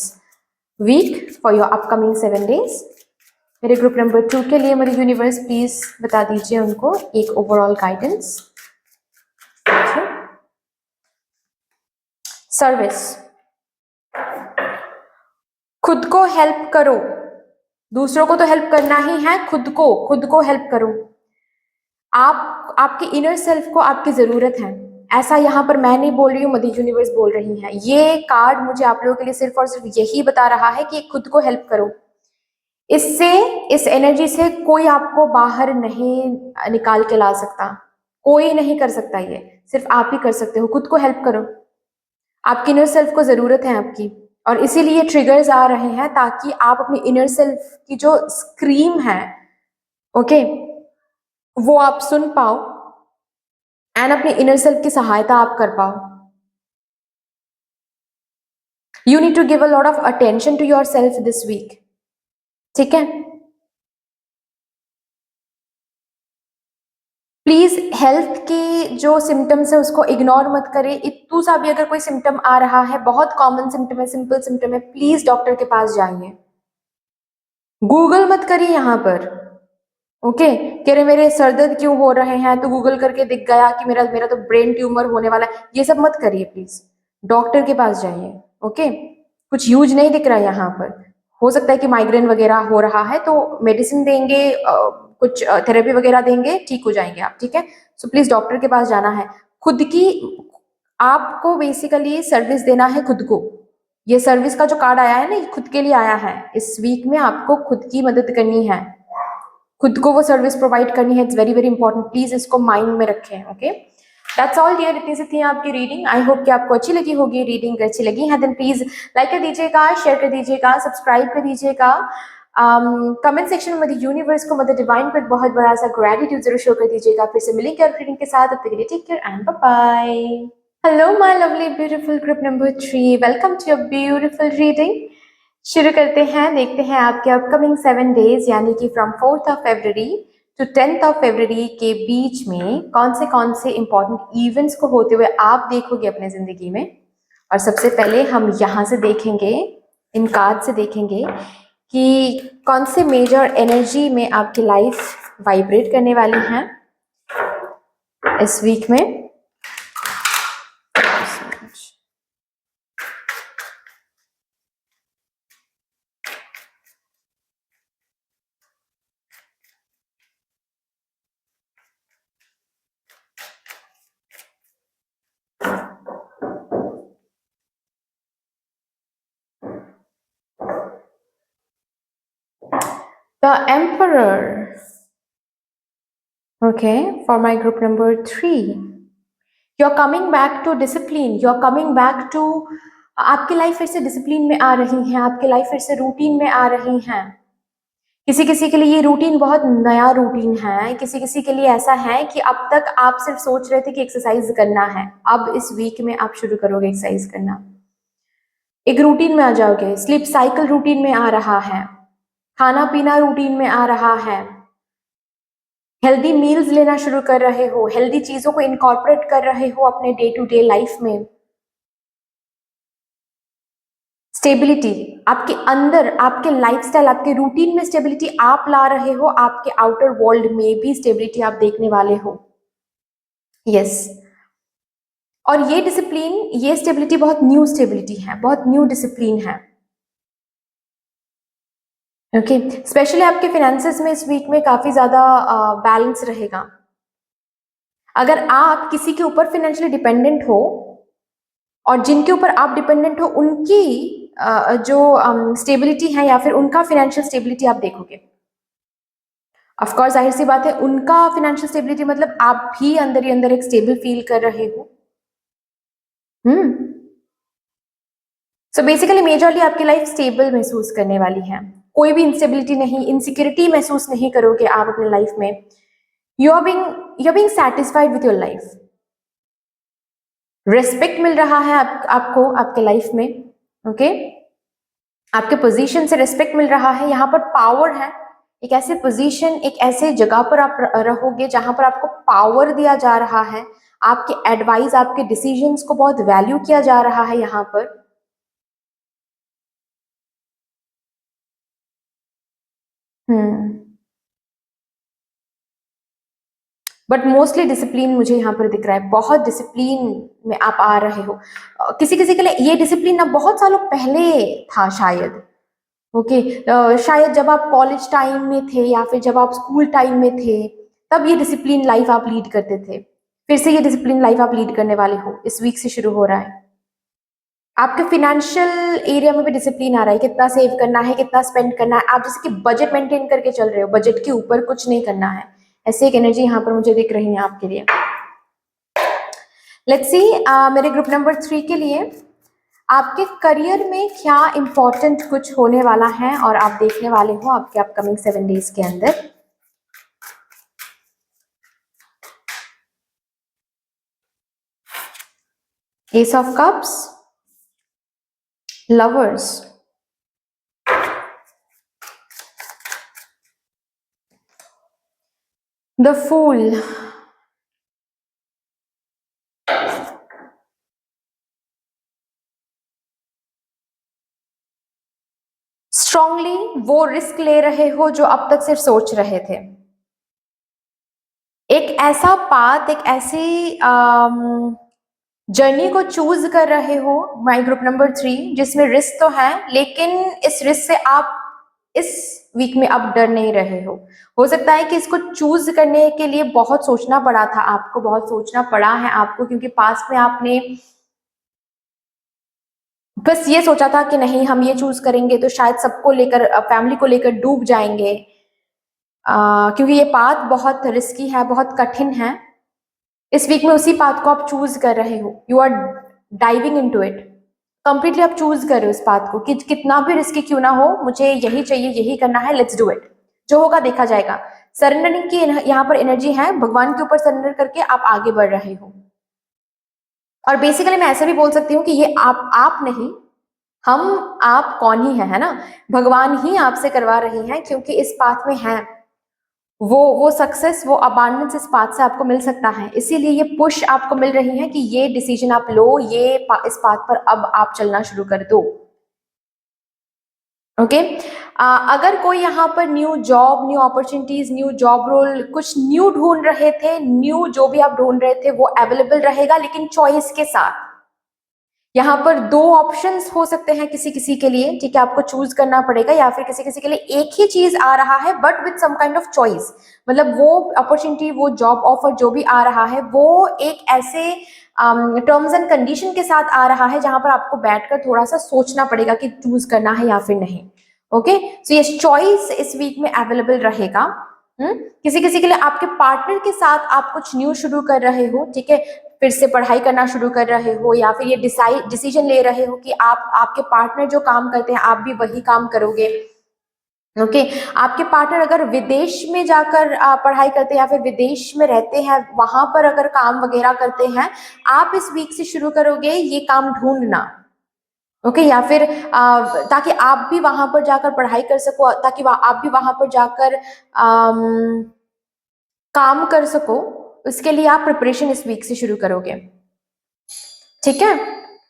week, for your upcoming 7 days. मेरे ग्रुप नंबर 2 के लिए मेरे यूनिवर्स प्लीज बता दीजिए उनको एक ओवरऑल गाइडेंस। सर्विस, खुद को हेल्प करो, दूसरों को तो हेल्प करना ही है, खुद को हेल्प करो। आपके इनर सेल्फ को आपकी जरूरत है, ऐसा यहाँ पर मैं नहीं बोल रही हूँ, मदर यूनिवर्स बोल रही है। ये कार्ड मुझे आप लोगों के लिए सिर्फ और सिर्फ यही बता रहा है कि खुद को हेल्प करो। इससे, इस एनर्जी से कोई आपको बाहर नहीं निकाल के ला सकता, कोई नहीं कर सकता, ये सिर्फ आप ही कर सकते हो। खुद को हेल्प करो, आपकी इनर सेल्फ को जरूरत है आपकी, और इसीलिए ट्रिगर्स आ रहे हैं ताकि आप अपनी इनर सेल्फ की जो स्क्रीम है, ओके, वो आप सुन पाओ एंड अपनी इनर सेल्फ की सहायता आप कर पाओ। You need to give a lot of attention to yourself this week, ठीक है। प्लीज हेल्थ के जो सिम्टम्स है उसको इग्नोर मत करें। इतू सा भी अगर कोई सिम्टम आ रहा है, बहुत कॉमन सिम्टम है, सिंपल सिम्टम है, प्लीज डॉक्टर के पास जाइए। गूगल मत करिए यहाँ पर, ओके, कह रहे मेरे सर दर्द क्यों हो रहे हैं तो गूगल करके दिख गया कि मेरा मेरा तो ब्रेन ट्यूमर होने वाला है, ये सब मत करिए प्लीज, डॉक्टर के पास जाइए, ओके। कुछ यूज नहीं दिख रहा है यहाँ पर, हो सकता है कि माइग्रेन वगैरह हो रहा है तो मेडिसिन देंगे, कुछ थेरेपी वगैरह देंगे, ठीक हो जाएंगे आप, ठीक है। सो प्लीज डॉक्टर के पास जाना है। खुद की, आपको बेसिकली सर्विस देना है खुद को। ये सर्विस का जो कार्ड आया है ना, ये खुद के लिए आया है। इस वीक में आपको खुद की मदद करनी है, खुद को वो सर्विस प्रोवाइड करनी है। It's very very important, please इसको माइंड में रखें, ओके। दैट्स ऑल डियर, इतनी सी थी आपकी रीडिंग। आई होप कि आपको अच्छी लगी होगी रीडिंग। अच्छी लगी है देन प्लीज लाइक कर दीजिएगा, शेयर कर दीजिएगा, सब्सक्राइब कर दीजिएगा। कमेंट सेक्शन में यूनिवर्स को, मदर डिवाइन पर बहुत बड़ा सा ग्रेटिट्यूड जरूर शो कर दीजिएगा। फिर से मिलेंगे और रीडिंग के साथ, तब तक के लिए take care and bye bye. Hello my lovely beautiful group number 3, welcome to your beautiful reading. शुरू करते हैं, देखते हैं आपके अपकमिंग 7 डेज यानी कि from 4th of February to 10th of February के बीच में कौन से इंपॉर्टेंट इवेंट्स को होते हुए आप देखोगे अपने जिंदगी में। और सबसे पहले हम यहाँ से देखेंगे, इन कार्ड से देखेंगे कि कौन से मेजर एनर्जी में आपकी लाइफ वाइब्रेट करने वाली हैं इस वीक में। The Emperor. Okay, for my group number 3, you're coming back to discipline. You're coming back to, आपकी लाइफ फिर से डिसिप्लिन में आ रही है, आपकी लाइफ फिर से रूटीन में आ रही है। किसी किसी के लिए ये रूटीन बहुत नया रूटीन है, किसी किसी के लिए ऐसा है कि अब तक आप सिर्फ सोच रहे थे कि एक्सरसाइज करना है, अब इस वीक में आप शुरू करोगे एक्सरसाइज करना, एक रूटीन में आ जाओगे। स्लीप साइकिल रूटीन में आ रहा है, खाना पीना रूटीन में आ रहा है, हेल्दी मील्स लेना शुरू कर रहे हो, हेल्दी चीजों को इनकॉर्पोरेट कर रहे हो अपने डे टू डे लाइफ में। स्टेबिलिटी आपके अंदर, आपके लाइफस्टाइल, आपके रूटीन में स्टेबिलिटी आप ला रहे हो, आपके आउटर वर्ल्ड में भी स्टेबिलिटी आप देखने वाले हो। यस, और ये डिसिप्लिन, ये स्टेबिलिटी बहुत न्यू स्टेबिलिटी है, बहुत न्यू डिसिप्लिन है, ओके। स्पेशली आपके फाइनेंसेस में इस वीक में काफी ज्यादा बैलेंस रहेगा। अगर आप किसी के ऊपर फाइनेंशियली डिपेंडेंट हो और जिनके ऊपर आप डिपेंडेंट हो उनकी जो स्टेबिलिटी है या फिर उनका फाइनेंशियल स्टेबिलिटी आप देखोगे। ऑफ कोर्स जाहिर सी बात है, उनका फाइनेंशियल स्टेबिलिटी मतलब आप भी अंदर ही अंदर एक स्टेबल फील कर रहे हो। सो बेसिकली मेजरली आपकी लाइफ स्टेबल महसूस करने वाली है, कोई भी इंस्टेबिलिटी नहीं, इनसिक्योरिटी महसूस नहीं करोगे आप अपने लाइफ में। You are being satisfied with your life. Respect मिल रहा है आपको आपके लाइफ में। ओके आपके पोजीशन से रिस्पेक्ट मिल रहा है। यहाँ पर पावर है, एक ऐसे पोजीशन, एक ऐसे जगह पर आप रहोगे जहां पर आपको पावर दिया जा रहा है। आपके एडवाइस, आपके डिसीजंस को बहुत वैल्यू किया जा रहा है यहाँ पर। बट मोस्टली डिसिप्लिन मुझे यहाँ पर दिख रहा है, बहुत डिसिप्लिन में आप आ रहे हो। किसी किसी के लिए ये डिसिप्लिन ना बहुत सालों पहले था शायद। ओके शायद जब आप कॉलेज टाइम में थे या फिर जब आप स्कूल टाइम में थे, तब ये डिसिप्लिन लाइफ आप लीड करते थे। फिर से ये डिसिप्लिन लाइफ आप लीड करने वाले हो, इस वीक से शुरू हो रहा है। आपके फिनेंशियल एरिया में भी डिसिप्लिन आ रहा है, कितना सेव करना है, कितना स्पेंड करना है। आप जैसे कि बजट मेंटेन करके चल रहे हो, बजट के ऊपर कुछ नहीं करना है। ऐसी एक एनर्जी यहाँ पर मुझे दिख रही है आपके लिए। लेट्स सी मेरे ग्रुप नंबर 3 के लिए आपके करियर में क्या इंपॉर्टेंट कुछ होने वाला है और आप देखने वाले हो आपके अपकमिंग 7 डेज के अंदर। Ace of cups, lovers, the fool, strongly वो रिस्क ले रहे हो जो अब तक सिर्फ सोच रहे थे। एक ऐसा पाथ, एक ऐसी जर्नी को चूज कर रहे हो माय ग्रुप नंबर 3, जिसमें रिस्क तो है, लेकिन इस रिस्क से आप इस वीक में अब डर नहीं रहे हो सकता है कि इसको चूज करने के लिए बहुत सोचना पड़ा था आपको, बहुत सोचना पड़ा है आपको, क्योंकि पास्ट में आपने बस ये सोचा था कि नहीं हम ये चूज करेंगे तो शायद सबको लेकर, फैमिली को लेकर डूब जाएंगे, क्योंकि ये पाथ बहुत रिस्की है, बहुत कठिन है। इस वीक में उसी पाथ को आप चूज कर रहे हो, you are diving into it, completely आप चूज कर रहे हो इस पाथ को कि कितना भी रिस्की क्यों ना हो, मुझे यही चाहिए, यही करना है, लेट्स डू इट, जो होगा देखा जाएगा। सरेंडरिंग की यहाँ पर एनर्जी है, भगवान के ऊपर सरेंडर करके आप आगे बढ़ रहे हो। और बेसिकली मैं ऐसे भी बोल सकती हूँ कि ये आप नहीं, हम, आप कौन ही है ना, भगवान ही आपसे करवा रही हैं, क्योंकि इस पाथ में है वो सक्सेस, वो अबांडेंस इस पाथ से आपको मिल सकता है। इसीलिए ये पुश आपको मिल रही है कि ये डिसीजन आप लो, इस पाथ पर अब आप चलना शुरू कर दो। ओके अगर कोई यहाँ पर new job, new opportunities, new job role, कुछ न्यू ढूंढ रहे थे, न्यू जो भी आप ढूंढ रहे थे वो अवेलेबल रहेगा, लेकिन चॉइस के साथ। यहाँ पर 2 ऑप्शंस हो सकते हैं किसी किसी के लिए, ठीक है, आपको चूज करना पड़ेगा, या फिर किसी किसी के लिए एक ही चीज आ रहा है but with some kind of choice. मतलब वो अपॉर्चुनिटी, वो जॉब ऑफर जो भी आ रहा है वो एक ऐसे टर्म्स एंड कंडीशन के साथ आ रहा है जहां पर आपको बैठकर थोड़ा सा सोचना पड़ेगा कि चूज करना है या फिर नहीं। ओके सो ये चॉइस इस वीक में अवेलेबल रहेगा। किसी किसी के लिए आपके पार्टनर के साथ आप कुछ न्यू शुरू कर रहे हो, ठीक है, फिर से पढ़ाई करना शुरू कर रहे हो, या फिर ये डिसीजन ले रहे हो कि आप, आपके पार्टनर जो काम करते हैं आप भी वही काम करोगे। ओके आपके पार्टनर अगर विदेश में जाकर पढ़ाई करते हैं या फिर विदेश में रहते हैं, वहां पर अगर काम वगैरह करते हैं, आप इस वीक से शुरू करोगे ये काम ढूंढना। ओके या फिर ताकि आप भी वहां पर जाकर पढ़ाई कर सको, ताकि आप भी वहां पर जाकर काम कर सको, उसके लिए आप प्रिपरेशन इस वीक से शुरू करोगे। ठीक है,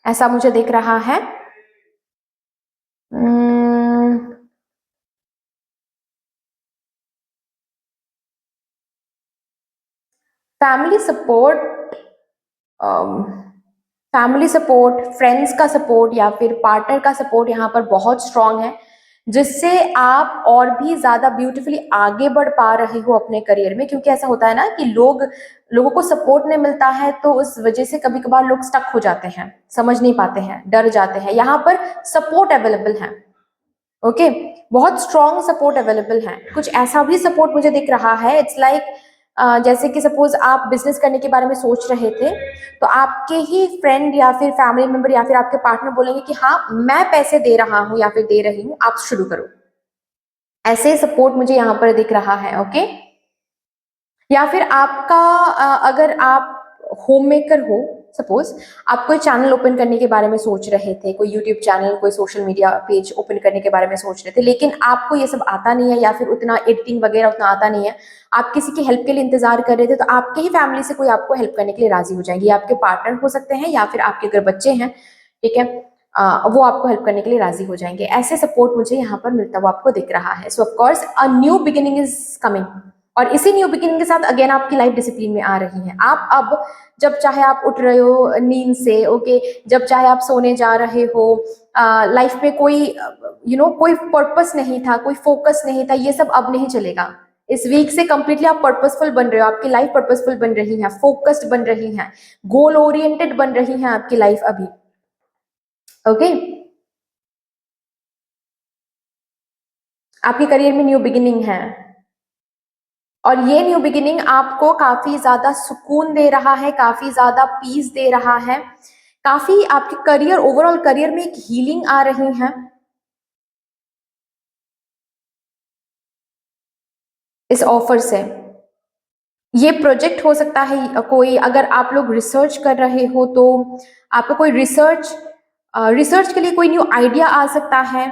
ऐसा मुझे दिख रहा है। Family support, family support, friends का सपोर्ट या फिर पार्टनर का सपोर्ट यहाँ पर बहुत स्ट्रांग है। जिससे आप और भी ज्यादा ब्यूटीफुली आगे बढ़ पा रहे हो अपने करियर में। क्योंकि ऐसा होता है ना कि लोगों को सपोर्ट नहीं मिलता है, तो उस वजह से कभी कभार लोग स्टक हो जाते हैं, समझ नहीं पाते हैं, डर जाते हैं। यहाँ पर सपोर्ट अवेलेबल है। ओके, बहुत स्ट्रॉन्ग सपोर्ट अवेलेबल है। कुछ ऐसा भी सपोर्ट मुझे दिख रहा है, इट्स लाइक जैसे कि सपोज आप बिजनेस करने के बारे में सोच रहे थे, तो आपके ही फ्रेंड या फिर फैमिली मेंबर या फिर आपके पार्टनर बोलेंगे कि हाँ मैं पैसे दे रहा हूं या फिर दे रही हूं, आप शुरू करो। ऐसे सपोर्ट मुझे यहाँ पर दिख रहा है। ओके, या फिर आपका अगर आप होम मेकर हो, सपोज आप कोई चैनल ओपन करने के बारे में सोच रहे थे, कोई यूट्यूब चैनल, कोई सोशल मीडिया पेज ओपन करने के बारे में सोच रहे थे, लेकिन आपको ये सब आता नहीं है या फिर उतना एडिटिंग वगैरह उतना आता नहीं है, आप किसी की हेल्प के लिए इंतजार कर रहे थे, तो आपके ही फैमिली से कोई आपको हेल्प करने के लिए राजी हो जाएंगे। आपके पार्टनर हो सकते हैं या फिर आपके अगर बच्चे हैं, ठीक है, वो आपको हेल्प करने के लिए राजी हो जाएंगे। ऐसे सपोर्ट मुझे यहाँ पर मिलता हुआ आपको दिख रहा है। सो of course a new beginning is coming, और इसी न्यू बिगिनिंग के साथ अगेन आपकी लाइफ डिसिप्लिन में आ रही है। आप अब जब चाहे आप उठ रहे हो नींद से, ओके, जब चाहे आप सोने जा रहे हो, लाइफ में कोई कोई पर्पस नहीं था, कोई फोकस नहीं था, ये सब अब नहीं चलेगा। इस वीक से कंप्लीटली आप पर्पसफुल बन रहे हो, आपकी लाइफ पर्पसफुल बन रही है, फोकस्ड बन रही है, गोल ओरिएंटेड बन रही है आपकी लाइफ अभी। ओके, आपके करियर में न्यू बिगिनिंग है, और ये न्यू बिगिनिंग आपको काफी ज्यादा सुकून दे रहा है, काफी ज्यादा पीस दे रहा है, काफी आपके करियर, ओवरऑल करियर में एक हीलिंग आ रही है इस ऑफर से। ये प्रोजेक्ट हो सकता है कोई, अगर आप लोग रिसर्च कर रहे हो तो आपका कोई रिसर्च के लिए कोई न्यू आइडिया आ सकता है,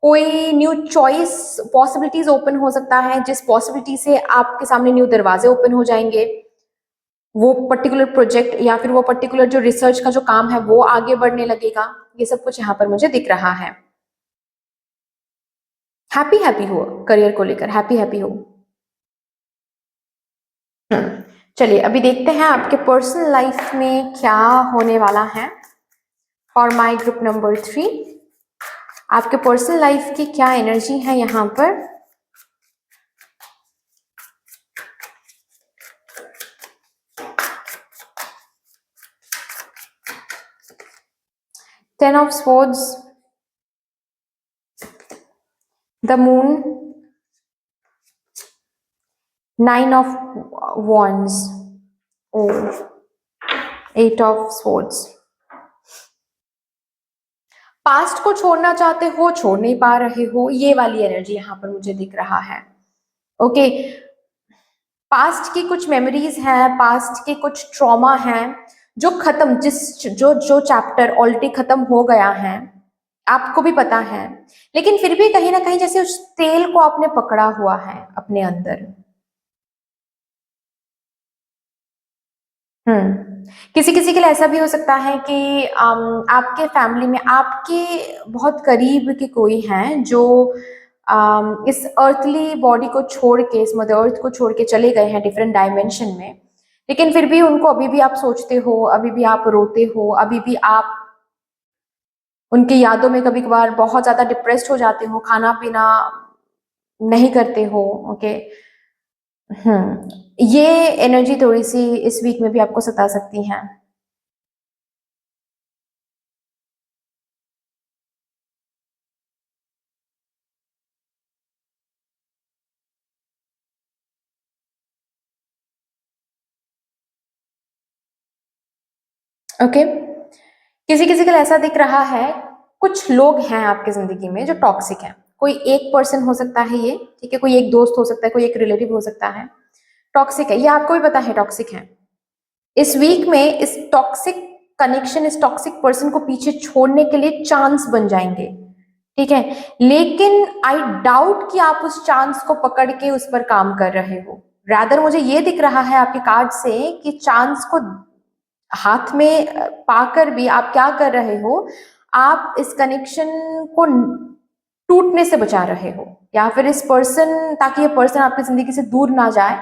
कोई न्यू चॉइस पॉसिबिलिटीज ओपन हो सकता है, जिस पॉसिबिलिटी से आपके सामने न्यू दरवाजे ओपन हो जाएंगे। वो पर्टिकुलर प्रोजेक्ट या फिर वो पर्टिकुलर जो रिसर्च का जो काम है वो आगे बढ़ने लगेगा। ये सब कुछ यहाँ पर मुझे दिख रहा है। हैप्पी हैप्पी हो, करियर को लेकर हैप्पी हैप्पी हो। चलिए अभी देखते हैं आपके पर्सनल लाइफ में क्या होने वाला है। फॉर माई ग्रुप नंबर 3 आपके पर्सनल लाइफ की क्या एनर्जी है यहाँ पर। Ten of swords, the moon, 9 of wands, ओ 8 ऑफ स्वॉर्ड्स। पास्ट को छोड़ना चाहते हो, छोड़ नहीं पा रहे हो, ये वाली एनर्जी यहाँ पर मुझे दिख रहा है। ओके, पास्ट की कुछ मेमोरीज हैं, पास्ट के कुछ ट्रॉमा हैं जो खत्म, जो जो चैप्टर ऑलरेडी खत्म हो गया है, आपको भी पता है, लेकिन फिर भी कहीं ना कहीं जैसे उस तेल को आपने पकड़ा हुआ है अपने अंदर। किसी किसी के लिए ऐसा भी हो सकता है कि आपके फैमिली में आपके बहुत करीब के कोई हैं जो इस अर्थली बॉडी को छोड़ के, इस मदर अर्थ को छोड़ के चले गए हैं डिफरेंट डायमेंशन में, लेकिन फिर भी उनको अभी भी आप सोचते हो, अभी भी आप रोते हो, अभी भी आप उनकी यादों में कभी कभार बहुत ज्यादा डिप्रेस्ड हो जाते हो, खाना पीना नहीं करते हो। ओके, ये एनर्जी थोड़ी सी इस वीक में भी आपको सता सकती है। ओके, किसी किसी के लिए ऐसा दिख रहा है, कुछ लोग हैं आपकी जिंदगी में जो टॉक्सिक हैं। कोई एक पर्सन हो सकता है ये, ठीक है, कोई एक दोस्त हो सकता है, कोई एक रिलेटिव हो सकता है, टॉक्सिक है, ये आपको भी पता है टॉक्सिक है। इस वीक में इस टॉक्सिक कनेक्शन, इस टॉक्सिक पर्सन को पीछे छोड़ने के लिए चांस बन जाएंगे, ठीक है, लेकिन आई डाउट कि आप उस चांस को पकड़ के उस पर काम कर रहे हो। रादर मुझे ये दिख रहा है आपके कार्ड से कि चांस को हाथ में पाकर भी आप क्या कर रहे हो, आप इस कनेक्शन को टूटने से बचा रहे हो, या फिर इस पर्सन, ताकि ये पर्सन आपकी जिंदगी से दूर ना जाए,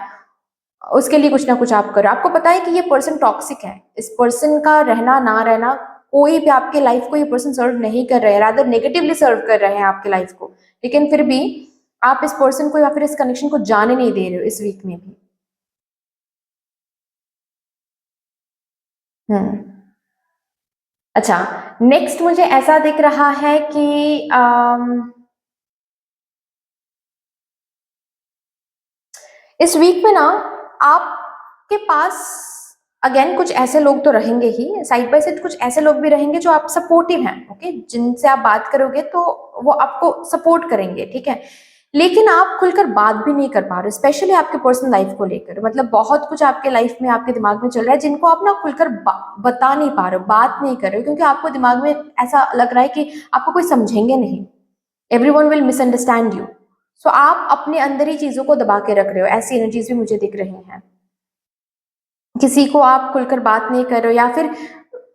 उसके लिए कुछ ना कुछ आप करो। आपको पता है कि ये पर्सन टॉक्सिक है, इस पर्सन का रहना ना रहना कोई भी आपके लाइफ को ये पर्सन सर्व नहीं कर रहे हैं, रादर नेगेटिवली सर्व कर रहे हैं आपके लाइफ को, लेकिन फिर भी आप इस पर्सन को या फिर इस कनेक्शन को जाने नहीं दे रहे हो इस वीक में भी। अच्छा, नेक्स्ट मुझे ऐसा दिख रहा है कि इस वीक में ना आपके पास अगेन कुछ ऐसे लोग तो रहेंगे ही, साइड बाय साइड कुछ ऐसे लोग भी रहेंगे जो आप सपोर्टिव हैं, ओके, जिनसे आप बात करोगे तो वो आपको सपोर्ट करेंगे, ठीक है, लेकिन आप खुलकर बात भी नहीं कर पा रहे, स्पेशली आपके पर्सनल लाइफ को लेकर। मतलब बहुत कुछ आपके लाइफ में आपके दिमाग में चल रहा है जिनको आप ना खुलकर बता नहीं पा रहे हो, बात नहीं कर रहे हो, क्योंकि आपको दिमाग में ऐसा लग रहा है कि आपको कोई समझेंगे नहीं, एवरीवन विल मिसअंडरस्टैंड यू। सो आप अपने अंदर ही चीजों को दबा के रख रहे हो, ऐसी एनर्जीज भी मुझे दिख रही हैं। किसी को आप खुलकर बात नहीं कर रहे हो, या फिर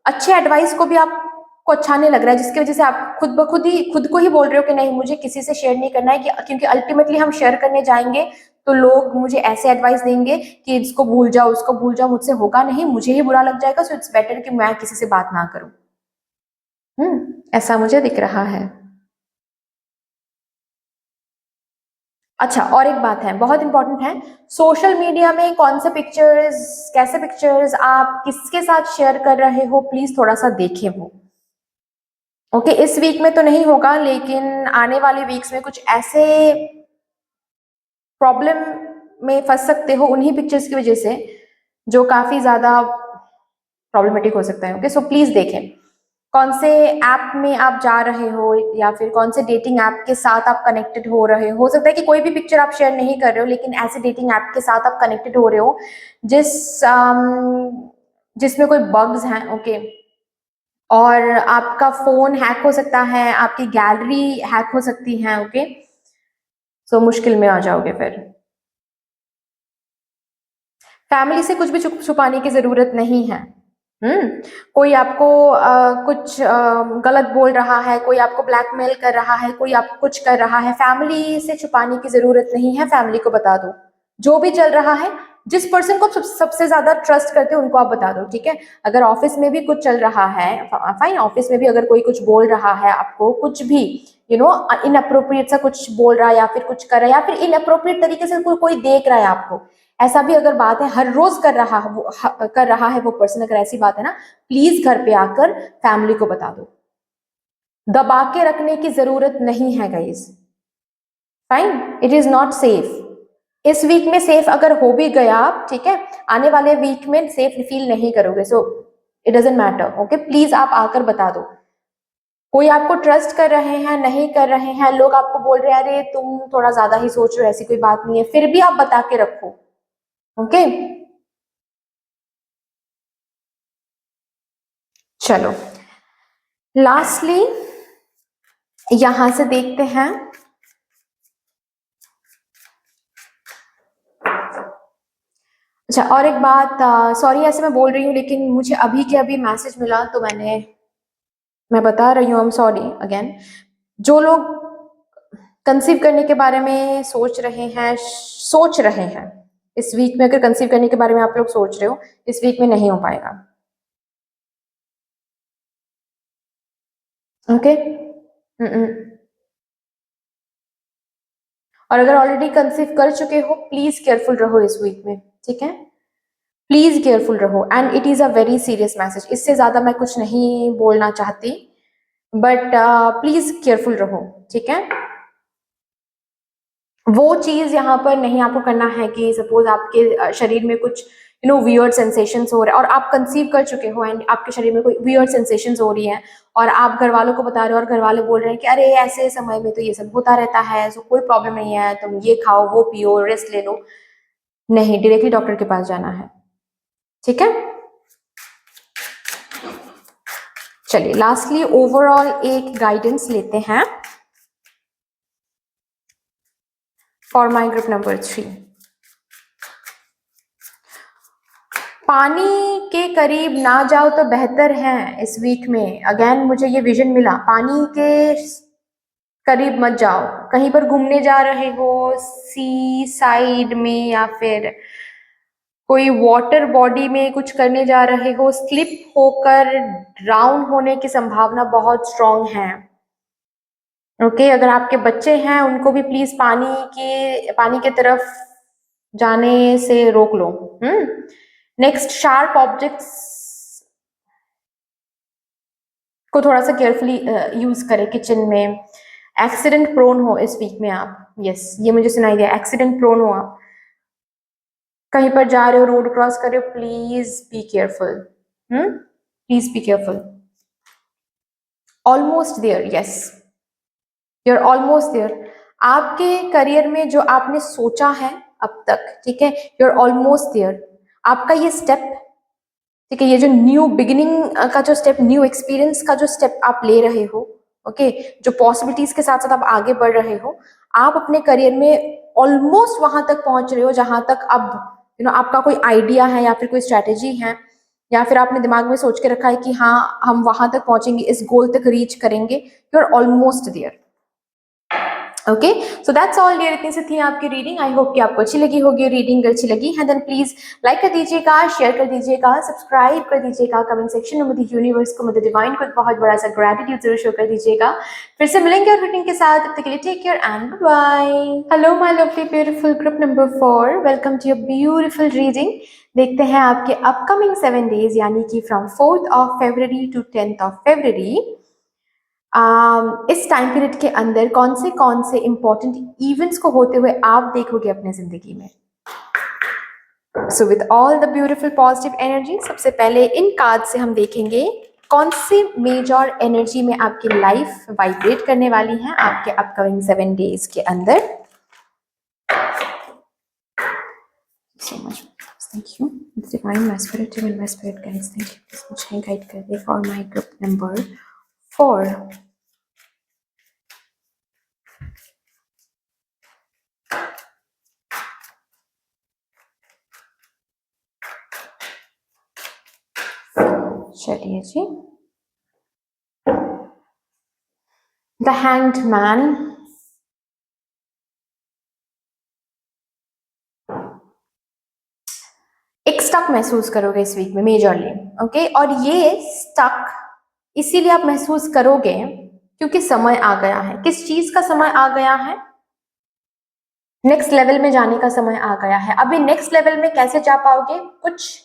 अच्छे एडवाइस को भी आपको अच्छा नहीं लग रहा है, जिसकी वजह से आप खुद ब खुद ही खुद को ही बोल रहे हो कि नहीं, मुझे किसी से शेयर नहीं करना है, क्योंकि अल्टीमेटली हम शेयर करने जाएंगे तो लोग मुझे ऐसे एडवाइस देंगे कि इसको भूल जाओ, उसको भूल जाओ, मुझसे होगा नहीं, मुझे ही बुरा लग जाएगा, सो इट्स बेटर कि मैं किसी से बात ना करूं। ऐसा मुझे दिख रहा है। अच्छा, और एक बात है, बहुत इंपॉर्टेंट है, सोशल मीडिया में कौन से पिक्चर्स, कैसे पिक्चर्स आप किसके साथ शेयर कर रहे हो, प्लीज थोड़ा सा देखें वो। ओके, इस वीक में तो नहीं होगा, लेकिन आने वाले वीक्स में कुछ ऐसे प्रॉब्लम में फंस सकते हो उन्हीं पिक्चर्स की वजह से, जो काफी ज्यादा प्रॉब्लमेटिक हो सकता है। ओके, सो प्लीज देखें कौन से ऐप में आप जा रहे हो, या फिर कौन से डेटिंग ऐप के साथ आप कनेक्टेड हो रहे हो सकता है कि कोई भी पिक्चर आप शेयर नहीं कर रहे हो, लेकिन ऐसे डेटिंग ऐप के साथ आप कनेक्टेड हो रहे हो जिस जिसमें कोई बग्स हैं, ओके, और आपका फोन हैक हो सकता है, आपकी गैलरी हैक हो सकती है, ओके, सो मुश्किल में आ जाओगे फिर। फैमिली से कुछ भी छुपाने की जरूरत नहीं है। कोई आपको कुछ गलत बोल रहा है, कोई आपको ब्लैकमेल कर रहा है, कोई आपको कुछ कर रहा है, फैमिली से छुपाने की जरूरत नहीं है, फैमिली को बता दो जो भी चल रहा है। जिस पर्सन को सबसे ज्यादा ट्रस्ट करते हो उनको आप बता दो, ठीक है। अगर ऑफिस में भी कुछ चल रहा है, फाइन, ऑफिस में भी अगर कोई कुछ बोल रहा है आपको, कुछ भी इनअप्रोप्रिएट सा कुछ बोल रहा है, या फिर कुछ कर रहा है, या फिर इनअप्रोप्रिएट तरीके से कोई देख रहा है आपको, ऐसा भी अगर बात है, हर रोज कर रहा है वो पर्सन, अगर ऐसी बात है ना, प्लीज घर पे आकर फैमिली को बता दो, दबा के रखने की जरूरत नहीं है guys, fine, it is not safe. इस वीक में सेफ अगर हो भी गया, ठीक है, आने वाले वीक में सेफ फील नहीं करोगे, so it doesn't matter, okay, please आप आकर बता दो। कोई आपको ट्रस्ट कर रहे हैं, नहीं कर रहे हैं, लोग आपको बोल रहे हैं अरे तुम थोड़ा ज्यादा ही सोच रहे हो, ऐसी कोई बात नहीं है, फिर भी आप बता के रखो, ओके। चलो, लास्टली यहां से देखते हैं, अच्छा, और एक बात, सॉरी ऐसे मैं बोल रही हूँ, लेकिन मुझे अभी के अभी मैसेज मिला तो मैं बता रही हूँ, आई एम सॉरी अगेन। जो लोग कंसीव करने के बारे में सोच रहे हैं इस वीक में, अगर कंसीव करने के बारे में आप लोग सोच रहे हो, इस वीक में नहीं हो पाएगा, ओके। और अगर ऑलरेडी कंसीव कर चुके हो, प्लीज केयरफुल रहो इस वीक में, ठीक है, प्लीज केयरफुल रहो, and it is a very serious message, इससे ज्यादा मैं कुछ नहीं बोलना चाहती, बट प्लीज केयरफुल रहो, ठीक है। वो चीज यहाँ पर नहीं आपको करना है कि सपोज आपके शरीर में कुछ वियर्ड सेंसेशंस हो रहे हैं, और आप कंसीव कर चुके हो एंड आपके शरीर में कोई वियर्ड सेंसेशंस हो रही हैं, और आप घर वालों को बता रहे हो, और घर वाले बोल रहे हैं कि अरे ऐसे समय में तो ये सब होता रहता है, सो कोई प्रॉब्लम नहीं है, तुम ये खाओ, वो पियो, रेस्ट ले लो। नहीं, डायरेक्टली डॉक्टर के पास जाना है, ठीक है। चलिए, लास्टली ओवरऑल एक गाइडेंस लेते हैं फॉर माई ग्रुप नंबर 3। पानी के करीब ना जाओ तो बेहतर है इस वीक में, अगेन मुझे ये विजन मिला, पानी के करीब मत जाओ, कहीं पर घूमने जा रहे हो सी साइड में, या फिर कोई वाटर बॉडी में कुछ करने जा रहे हो, स्लिप होकर ड्राउन होने की संभावना बहुत स्ट्रांग है। ओके, अगर आपके बच्चे हैं उनको भी प्लीज पानी के तरफ जाने से रोक लो। नेक्स्ट, शार्प ऑब्जेक्ट्स को थोड़ा सा केयरफुली यूज करें किचन में। एक्सीडेंट प्रोन हो इस वीक में आप, यस ये मुझे सुनाई दिया, एक्सीडेंट प्रोन हो आप, कहीं पर जा रहे हो, रोड क्रॉस कर रहे हो, please be careful. Please be careful. Almost there, yes you are almost there. आपके करियर में जो आपने सोचा है अब तक, ठीक है, यू आर ऑलमोस्ट देयर। आपका ये स्टेप, ठीक है, ये जो न्यू बिगिनिंग का जो स्टेप, न्यू एक्सपीरियंस का जो स्टेप आप ले रहे हो, ओके, जो पॉसिबिलिटीज के साथ साथ आप आगे बढ़ रहे हो, आप अपने करियर में ऑलमोस्ट वहां तक पहुंच रहे हो जहां तक अब आपका कोई आइडिया है या फिर कोई स्ट्रैटेजी है, या फिर आपने दिमाग में सोच के रखा है कि हाँ हम वहां तक पहुंचेंगे, इस गोल तक रीच करेंगे। You are almost there. Okay, so that's all dear. इतनी सी थी आपकी रीडिंग। आई होप कि आपको अच्छी लगी होगी। रीडिंग अच्छी लगी है देन प्लीज लाइक कर दीजिएगा, शेयर कर दीजिएगा, सब्सक्राइब कर दीजिएगा, कमेंट सेक्शन में मुझे यूनिवर्स को, मुझे डिवाइन को बहुत बड़ा सा ग्रेटिट्यूड जरूर शो कर दीजिएगा। फिर से मिलेंगे और रीडिंग के साथ, तब तक के लिए take care and bye. Hello my lovely beautiful group number 4, welcome to your beautiful reading. देखते हैं आपके अपकमिंग 7 डेज, यानी कि from 4th of February to 10th of February, इस टाइम पीरियड के अंदर कौन से इंपॉर्टेंट इवेंट्स को होते हुए आप देखोगे अपने जिंदगी में। So with all the beautiful positive energy, सबसे पहले इन कार्ड से हम देखेंगे कौन सी मेजर एनर्जी में आपकी लाइफ वाइब्रेट करने वाली है आपके अपकमिंग 7 डेज के अंदर। So much, thank you divine, my spirit and my spirit guides, thank you, मुझे गाइड कर दे फॉर माय ग्रुप नंबर 4। चलिए जी, द हैंग्ड मैन, एक स्टक महसूस करोगे इस वीक में मेजरली, ओके, और ये स्टक इसीलिए आप महसूस करोगे क्योंकि समय आ गया है। किस चीज का समय आ गया है? नेक्स्ट लेवल में जाने का समय आ गया है। अभी नेक्स्ट लेवल में कैसे जा पाओगे? कुछ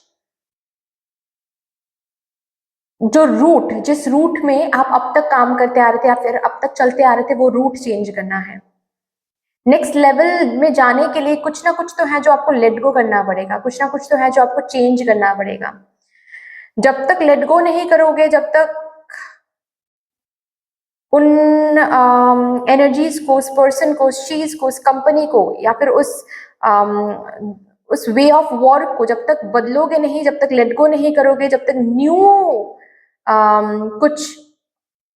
जो रूट, जिस रूट में आप अब तक काम करते आ रहे थे या फिर अब तक चलते आ रहे थे, वो रूट चेंज करना है। नेक्स्ट लेवल में जाने के लिए कुछ ना कुछ तो है जो आपको लेट गो करना पड़ेगा, कुछ ना कुछ तो है जो आपको चेंज करना पड़ेगा। जब तक लेट गो नहीं करोगे, जब तक उन एनर्जीज को, उस पर्सन को, उस चीज को, उस कंपनी को, या फिर उस वे ऑफ वर्क को जब तक बदलोगे नहीं, जब तक लेट गो नहीं करोगे, जब तक न्यू कुछ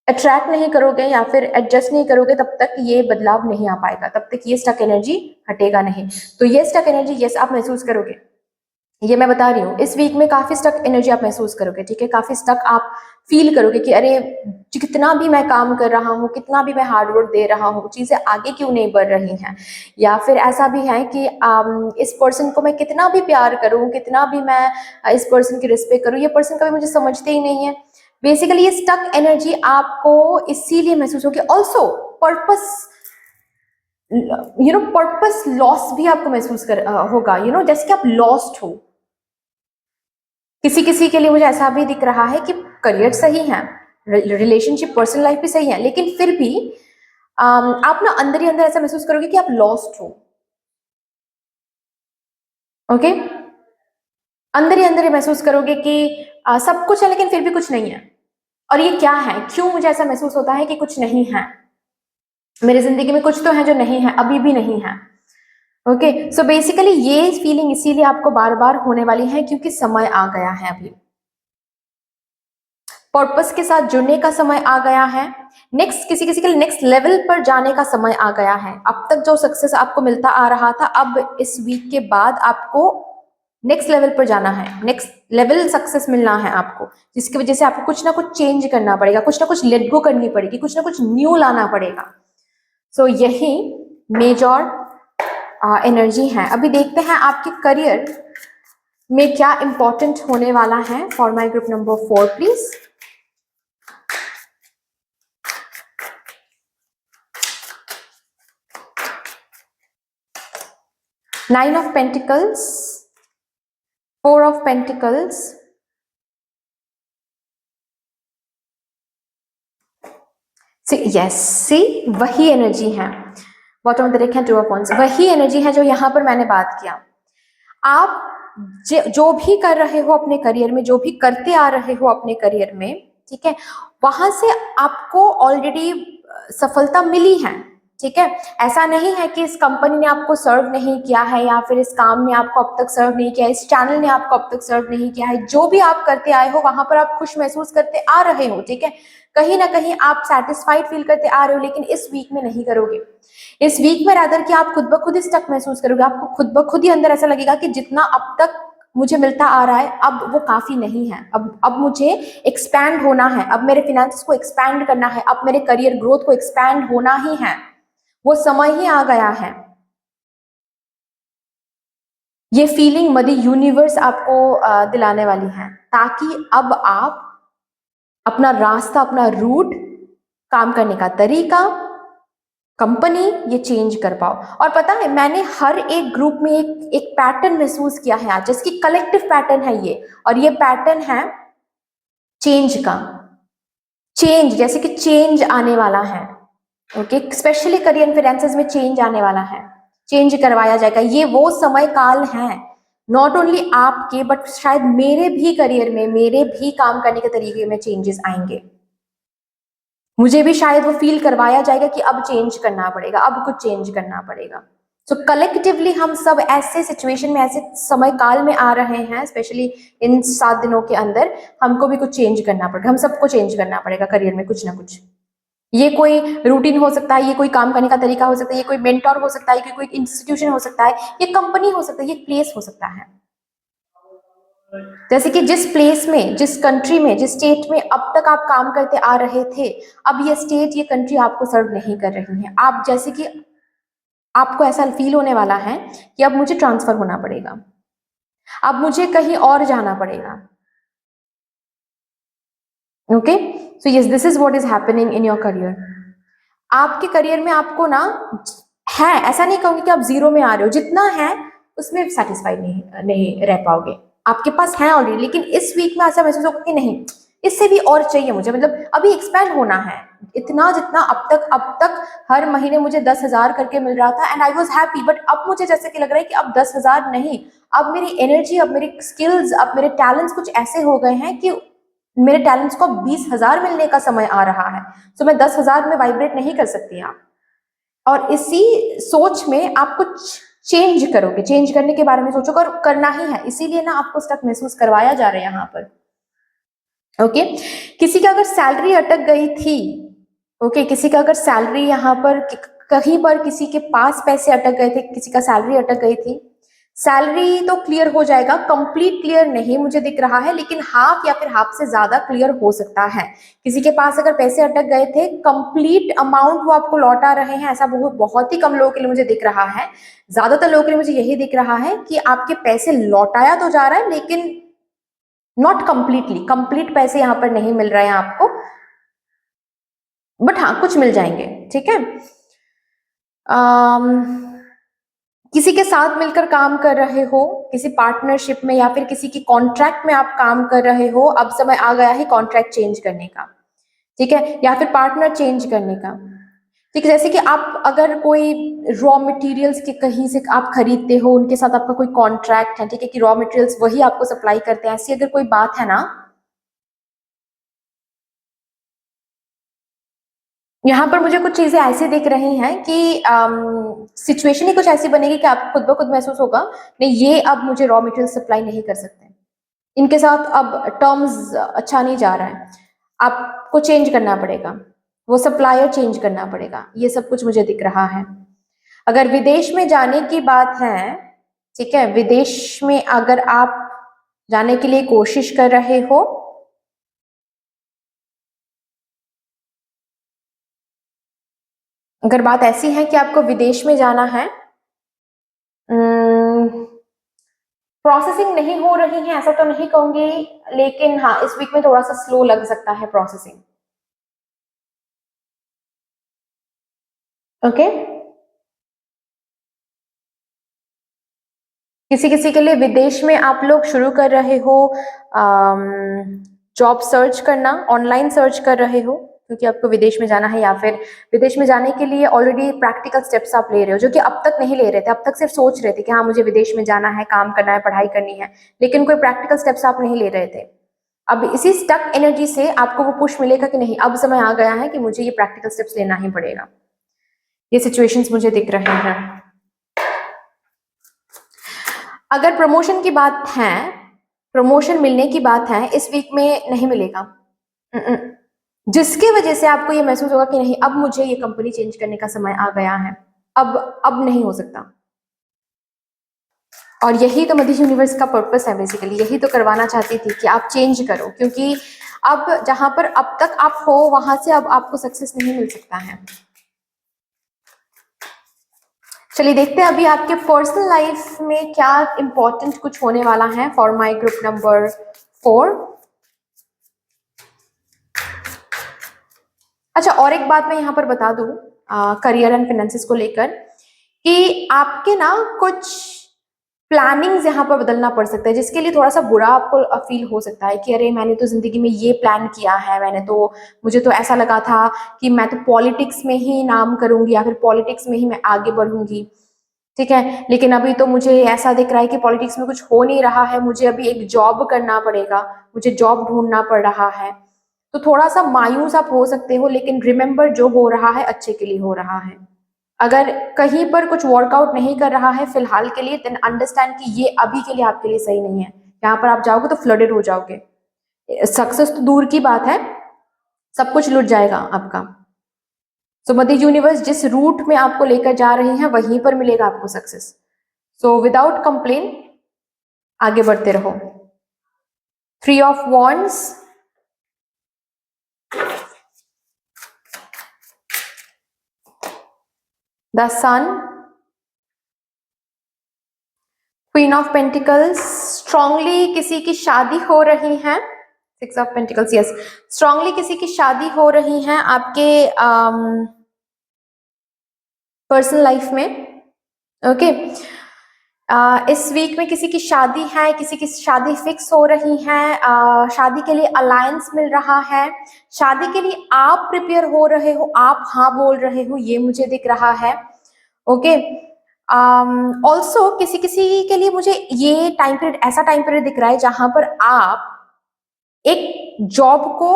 अट्रैक्ट नहीं करोगे या फिर एडजस्ट नहीं करोगे, तब तक ये बदलाव नहीं आ पाएगा, तब तक ये स्टक एनर्जी हटेगा नहीं। तो ये स्टक एनर्जी यस आप महसूस करोगे, ये मैं बता रही हूँ। इस वीक में काफी स्टक एनर्जी आप महसूस करोगे, ठीक है, काफी स्टक आप फील करोगे कि अरे कितना भी मैं काम कर रहा हूँ, कितना भी मैं हार्डवर्क दे रहा हूँ, चीजें आगे क्यों नहीं बढ़ रही हैं। या फिर ऐसा भी है कि इस पर्सन को मैं कितना भी प्यार करूँ, कितना भी मैं इस पर्सन की रिस्पेक्ट करूँ, ये पर्सन कभी मुझे समझते ही नहीं है। बेसिकली ये स्टक एनर्जी आपको इसीलिए महसूस होगी। ऑल्सो पर्पस, पर्पस लॉस भी आपको महसूस होगा, जैसे कि आप लॉस्ट हो। किसी किसी के लिए मुझे ऐसा भी दिख रहा है कि करियर सही है, रिलेशनशिप, पर्सनल लाइफ भी सही है, लेकिन फिर भी आप ना अंदर ही अंदर ऐसा महसूस करोगे कि आप लॉस्ट हो। ओके, अंदर ही अंदर ये महसूस करोगे कि सब कुछ है लेकिन फिर भी कुछ नहीं है। और ये क्या है, क्यों मुझे ऐसा महसूस होता है कि कुछ नहीं है मेरी जिंदगी में, कुछ तो है जो नहीं है, अभी भी नहीं है। ओके, सो बेसिकली ये फीलिंग इसीलिए आपको बार बार होने वाली है क्योंकि समय आ गया है, अभी पर्पस के साथ जुड़ने का समय आ गया है। नेक्स्ट, किसी किसी के लिए नेक्स्ट लेवल पर जाने का समय आ गया है। अब तक जो सक्सेस आपको मिलता आ रहा था, अब इस वीक के बाद आपको नेक्स्ट लेवल पर जाना है, नेक्स्ट लेवल सक्सेस मिलना है आपको, जिसकी वजह से आपको कुछ ना कुछ चेंज करना पड़ेगा, कुछ ना कुछ लेट गो करनी पड़ेगी, कुछ ना कुछ न्यू लाना पड़ेगा। सो यही मेजर एनर्जी है। अभी देखते हैं आपके करियर में क्या इंपॉर्टेंट होने वाला है for my group number 4 please. Nine of pentacles, 4 of pentacles, yes see, वही एनर्जी है बॉटम ऑफ द डेक है, 2 ऑफ वांड्स, वही एनर्जी है जो यहां पर मैंने बात किया। आप जो भी कर रहे हो अपने करियर में, जो भी करते आ रहे हो अपने करियर में, ठीक है, वहां से आपको ऑलरेडी सफलता मिली है, ठीक है। ऐसा नहीं है कि इस कंपनी ने आपको सर्व नहीं किया है, या फिर इस काम ने आपको अब तक सर्व नहीं किया, इस चैनल ने आपको अब तक सर्व नहीं किया है। जो भी आप करते आए हो वहां पर आप खुश महसूस करते आ रहे हो, ठीक है। कहीं ना कहीं आप सेटिस्फाइड फील करते आ रहे हो, लेकिन इस वीक में नहीं करोगे। इस वीक में रादर कि आप खुद ब खुद ही स्टक महसूस करोगे। आपको खुद ब खुद ही अंदर ऐसा लगेगा कि जितना अब तक मुझे मिलता आ रहा है अब वो काफी नहीं है, अब मुझे एक्सपैंड होना है, अब मेरे फाइनेंस को एक्सपैंड करना है, अब मेरे करियर ग्रोथ को एक्सपैंड होना ही है, वो समय ही आ गया है। ये फीलिंग मदर यूनिवर्स आपको दिलाने वाली है, ताकि अब आप अपना रास्ता, अपना रूट, काम करने का तरीका, कंपनी ये चेंज कर पाओ। और पता है मैंने हर एक ग्रुप में एक पैटर्न महसूस किया है आज, जिसकी कलेक्टिव पैटर्न है ये, और ये पैटर्न है चेंज का। चेंज, जैसे कि चेंज आने वाला है, ओके, स्पेशली करियर फाइनेंसेस में चेंज आने वाला है, चेंज करवाया जाएगा। ये वो समय काल है, नॉट ओनली आपके बट शायद मेरे भी करियर में, मेरे भी काम करने के तरीके में चेंजेस आएंगे। मुझे भी शायद वो फील करवाया जाएगा कि अब चेंज करना पड़ेगा, अब कुछ चेंज करना पड़ेगा। सो कलेक्टिवली हम सब ऐसे सिचुएशन में, ऐसे समय काल में आ रहे हैं, स्पेशली इन 7 दिनों के अंदर हमको भी कुछ चेंज करना पड़ेगा, हम सबको चेंज करना पड़ेगा करियर में कुछ ना कुछ। ये कोई रूटीन हो सकता है, ये कोई काम करने का तरीका हो सकता है, ये कोई मेंटर हो सकता है, ये कोई इंस्टीट्यूशन हो सकता है, ये कंपनी हो सकता है, ये प्लेस हो सकता है। जैसे कि जिस प्लेस में, जिस कंट्री में, जिस स्टेट में अब तक आप काम करते आ रहे थे, अब ये स्टेट, ये कंट्री आपको सर्व नहीं कर रही है। आप जैसे कि आपको ऐसा फील होने वाला है कि अब मुझे ट्रांसफर होना पड़ेगा, अब मुझे कहीं और जाना पड़ेगा। Okay, so yes, this is what is happening in your career. आपके करियर में आपको ना है, ऐसा नहीं कहूंगी कि आप जीरो में आ रहे हो, जितना है उसमें सेटिस्फाइड नहीं रह पाओगे। आपके पास है ऑलरेडी, लेकिन इस वीक में ऐसा महसूस होगा कि नहीं, इससे भी और चाहिए मुझे, मतलब अभी एक्सपैंड होना है। इतना जितना अब तक हर महीने मुझे 10,000 करके मिल रहा था and I was happy, but अब मुझे जैसे कि लग रहा है कि अब 10,000 नहीं, अब मेरी एनर्जी, अब मेरी स्किल्स, अब मेरे टैलेंट्स कुछ ऐसे हो गए हैं कि मेरे टैलेंट्स को 20,000 मिलने का समय आ रहा है। तो मैं 10,000 में वाइब्रेट नहीं कर सकती आप। और इसी सोच में आप कुछ चेंज करोगे, चेंज करने के बारे में सोचोगे, और करना ही है, इसीलिए ना आपको स्टक महसूस करवाया जा रहा है यहाँ पर। ओके, किसी का अगर सैलरी अटक गई थी, ओके, किसी का अगर सैलरी यहाँ पर कहीं पर किसी के पास पैसे अटक गए थे, किसी का सैलरी अटक गई थी, सैलरी तो क्लियर हो जाएगा, कंप्लीट क्लियर नहीं मुझे दिख रहा है, लेकिन हाफ या फिर हाफ से ज्यादा क्लियर हो सकता है। किसी के पास अगर पैसे अटक गए थे, कंप्लीट अमाउंट वो आपको लौटा रहे हैं, ऐसा बहुत ही कम लोगों के लिए मुझे दिख रहा है। ज्यादातर लोगों के लिए मुझे यही दिख रहा है कि आपके पैसे लौटाया तो जा रहा है, लेकिन नॉट कंप्लीटली, कंप्लीट पैसे यहाँ पर नहीं मिल रहे हैं आपको, बट हाँ कुछ मिल जाएंगे, ठीक है। किसी के साथ मिलकर काम कर रहे हो, किसी पार्टनरशिप में या फिर किसी की कॉन्ट्रैक्ट में आप काम कर रहे हो, अब समय आ गया है कॉन्ट्रैक्ट चेंज करने का, ठीक है, या फिर पार्टनर चेंज करने का, ठीक है। जैसे कि आप अगर कोई रॉ मटेरियल्स के कहीं से आप खरीदते हो, उनके साथ आपका कोई कॉन्ट्रैक्ट है, ठीक है, कि रॉ मटेरियल्स वही आपको सप्लाई करते हैं, ऐसी अगर कोई बात है ना, यहाँ पर मुझे कुछ चीजें ऐसी दिख रही हैं कि सिचुएशन ही कुछ ऐसी बनेगी कि आपको खुद ब खुद महसूस होगा, नहीं ये अब मुझे रॉ मटेरियल सप्लाई नहीं कर सकते, इनके साथ अब टर्म्स अच्छा नहीं जा रहा है, आपको चेंज करना पड़ेगा, वो सप्लायर चेंज करना पड़ेगा, ये सब कुछ मुझे दिख रहा है। अगर विदेश में जाने की बात है, ठीक है, विदेश में अगर आप जाने के लिए कोशिश कर रहे हो, अगर बात ऐसी है कि आपको विदेश में जाना है, प्रोसेसिंग नहीं हो रही है ऐसा तो नहीं कहूंगी, लेकिन हाँ इस वीक में थोड़ा सा स्लो लग सकता है प्रोसेसिंग। ओके। किसी किसी के लिए विदेश में आप लोग शुरू कर रहे हो जॉब सर्च करना, ऑनलाइन सर्च कर रहे हो क्योंकि आपको विदेश में जाना है, या फिर विदेश में जाने के लिए ऑलरेडी प्रैक्टिकल स्टेप्स आप ले रहे हो जो कि अब तक नहीं ले रहे थे। अब तक सिर्फ सोच रहे थे कि हाँ मुझे विदेश में जाना है, काम करना है, पढ़ाई करनी है, लेकिन कोई प्रैक्टिकल स्टेप्स आप नहीं ले रहे थे। अब इसी स्टक एनर्जी से आपको वो पुश मिलेगा कि नहीं अब समय आ गया है कि मुझे ये प्रैक्टिकल स्टेप्स लेना ही पड़ेगा। ये सिचुएशंस मुझे दिख रहे हैं। अगर प्रमोशन की बात है, प्रमोशन मिलने की बात है, इस वीक में नहीं मिलेगा। जिसकी वजह से आपको ये महसूस होगा कि नहीं अब मुझे ये कंपनी चेंज करने का समय आ गया है, अब नहीं हो सकता। और यही तो मध्य यूनिवर्स का पर्पस है बेसिकली, यही तो करवाना चाहती थी कि आप चेंज करो, क्योंकि अब जहां पर अब तक आप हो वहां से अब आपको सक्सेस नहीं मिल सकता है। चलिए देखते हैं अभी आपके पर्सनल लाइफ में क्या इंपॉर्टेंट कुछ होने वाला है फॉर माय ग्रुप नंबर 4। अच्छा, और एक बात मैं यहाँ पर बता दूं करियर एंड फाइनेंसेस को लेकर कि आपके ना कुछ प्लानिंग्स यहाँ पर बदलना पड़ सकता है, जिसके लिए थोड़ा सा बुरा आपको फील हो सकता है कि अरे मैंने तो जिंदगी में ये प्लान किया है, मुझे तो ऐसा लगा था कि मैं तो पॉलिटिक्स में ही नाम करूंगी या फिर पॉलिटिक्स में ही मैं आगे बढ़ूंगी, ठीक है, लेकिन अभी तो मुझे ऐसा दिख रहा है कि पॉलिटिक्स में कुछ हो नहीं रहा है, मुझे अभी एक जॉब करना पड़ेगा, मुझे जॉब ढूंढना पड़ रहा है। तो थोड़ा सा मायूस आप हो सकते हो, लेकिन रिमेंबर जो हो रहा है अच्छे के लिए हो रहा है। अगर कहीं पर कुछ वर्कआउट नहीं कर रहा है फिलहाल के लिए, देन अंडरस्टैंड कि ये अभी के लिए आपके लिए सही नहीं है। यहाँ पर आप जाओगे तो फ्लडेड हो जाओगे, सक्सेस तो दूर की बात है, सब कुछ लुट जाएगा आपका। सो मदर यूनिवर्स जिस रूट में आपको लेकर जा रही है वहीं पर मिलेगा आपको सक्सेस। सो विदाउट कंप्लेन आगे बढ़ते रहो। 3 of wands, the sun, queen of pentacles, strongly किसी की शादी हो रही है। 6 ऑफ पेंटिकल्स, यस, स्ट्रांगली किसी की शादी हो रही है आपके पर्सनल लाइफ में। ओके, इस वीक में किसी की शादी है, किसी की शादी फिक्स हो रही है, शादी के लिए अलायंस मिल रहा है, शादी के लिए आप प्रिपेयर हो रहे हो, आप हाँ बोल रहे हो, ये मुझे दिख रहा है। ओके, ऑल्सो किसी किसी के लिए मुझे ये टाइम पीरियड, ऐसा टाइम पीरियड दिख रहा है जहां पर आप एक जॉब को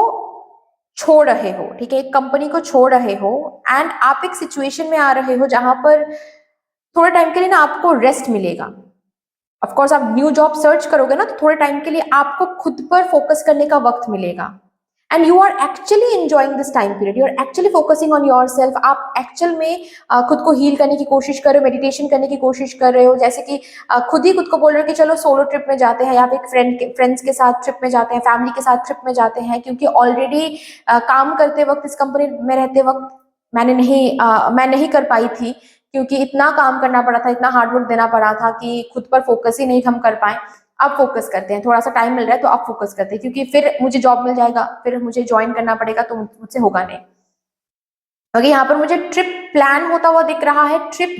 छोड़ रहे हो, ठीक है, एक कंपनी को छोड़ रहे हो, एंड आप एक सिचुएशन में आ रहे हो जहां पर थोड़े टाइम के लिए ना आपको रेस्ट मिलेगा। ऑफ कोर्स आप न्यू जॉब सर्च करोगे ना, तो थोड़े टाइम के लिए आपको खुद पर फोकस करने का वक्त मिलेगा, and you are actually enjoying this time period, you are actually focusing on yourself. आप एक्चुअल में खुद को हील करने की कोशिश कर रहे हो, मेडिटेशन करने की कोशिश कर रहे हो, जैसे कि खुद ही खुद को बोल रहे हो कि चलो सोलो ट्रिप में जाते हैं, या फिर फ्रेंड्स के साथ ट्रिप में जाते हैं, फैमिली के साथ ट्रिप में जाते हैं, क्योंकि ऑलरेडी काम करते वक्त, इस कंपनी में रहते वक्त मैं नहीं कर पाई थी, क्योंकि इतना काम करना पड़ा था, इतना हार्डवर्क देना पड़ा था कि खुद पर फोकस ही नहीं हम कर पाए। अब फोकस करते हैं, थोड़ा सा टाइम मिल रहा है तो अब फोकस करते हैं, क्योंकि फिर मुझे जॉब मिल जाएगा, फिर मुझे ज्वाइन करना पड़ेगा, तो मुझसे होगा नहीं। अगर यहाँ पर मुझे ट्रिप प्लान होता हुआ दिख रहा है, ट्रिप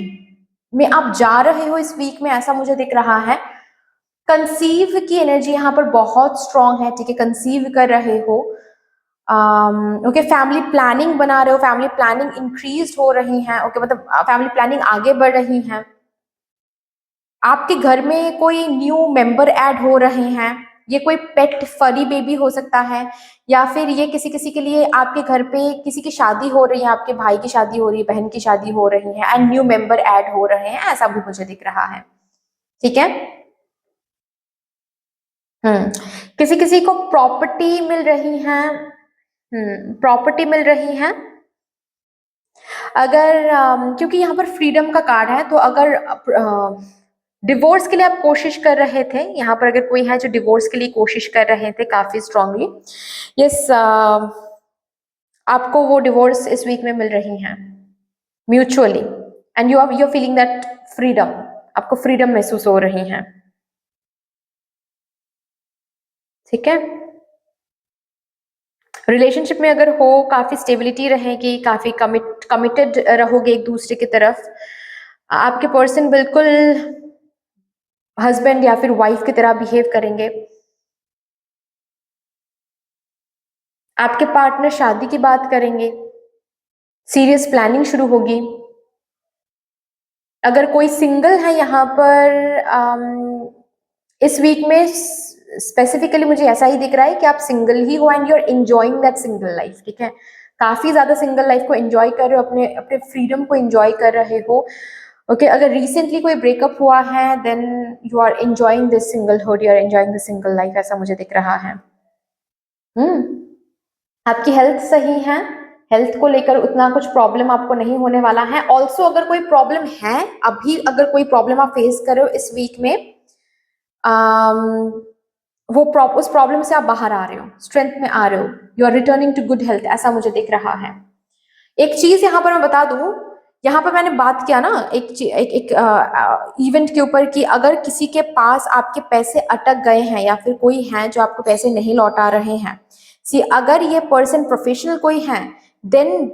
में आप जा रहे हो इस वीक में, ऐसा मुझे दिख रहा है। कंसीव की एनर्जी यहाँ पर बहुत स्ट्रांग है, ठीक है, कंसीव कर रहे हो। ओके, फैमिली प्लानिंग बना रहे हो, फैमिली प्लानिंग इंक्रीज हो रही है। ओके, मतलब फैमिली प्लानिंग आगे बढ़ रही है। आपके घर में कोई न्यू मेंबर ऐड हो रहे हैं, ये कोई पेट फरी बेबी हो सकता है, या फिर ये किसी किसी के लिए आपके घर पे किसी की शादी हो रही है, आपके भाई की शादी हो रही है, बहन की शादी हो रही है, एंड न्यू मेंबर ऐड हो रहे हैं, ऐसा भी मुझे दिख रहा है, ठीक है। किसी किसी को प्रॉपर्टी मिल रही है, प्रॉपर्टी मिल रही है। अगर क्योंकि यहाँ पर फ्रीडम का कार्ड है, तो अगर डिवोर्स के लिए आप कोशिश कर रहे थे, यहाँ पर अगर कोई है जो डिवोर्स के लिए कोशिश कर रहे थे काफी स्ट्रांगली, यस, आपको वो डिवोर्स इस वीक में मिल रही हैं mutually, and you are feeling that freedom, आपको फ्रीडम महसूस हो रही है। ठीक है। रिलेशनशिप में अगर हो, काफी स्टेबिलिटी रहेगी, काफी कमिटेड रहोगे एक दूसरे की तरफ। आपके पर्सन बिल्कुल हस्बैंड या फिर वाइफ की तरह बिहेव करेंगे। आपके पार्टनर शादी की बात करेंगे, सीरियस प्लानिंग शुरू होगी। अगर कोई सिंगल है यहाँ पर इस वीक में स्पेसिफिकली मुझे ऐसा ही दिख रहा है कि आप सिंगल ही हो and you are enjoying that single life. ठीक है, काफी ज्यादा सिंगल लाइफ को एंजॉय कर रहे हो, अपने अपने फ्रीडम को एंजॉय कर रहे हो। ओके, अगर रिसेंटली कोई ब्रेकअप हुआ है then you are enjoying this singlehood, you are enjoying this single life, ऐसा मुझे दिख रहा है। आपकी हेल्थ सही है, हेल्थ को लेकर उतना कुछ प्रॉब्लम आपको नहीं होने वाला है। ऑल्सो अगर कोई प्रॉब्लम है, अभी अगर कोई प्रॉब्लम आप फेस कर रहे हो इस वीक में, उस प्रॉब्लम से आप बाहर आ रहे हो, स्ट्रेंथ में आ रहे हो, you are returning to good health, ऐसा मुझे दिख रहा है। एक चीज यहाँ पर मैं बता दूं, यहाँ पर मैंने बात किया ना एक इवेंट के ऊपर कि अगर किसी के पास आपके पैसे अटक गए हैं या फिर कोई है जो आपको पैसे नहीं लौटा रहे हैं, सी अगर ये पर्सन प्रोफेशनल कोई है देन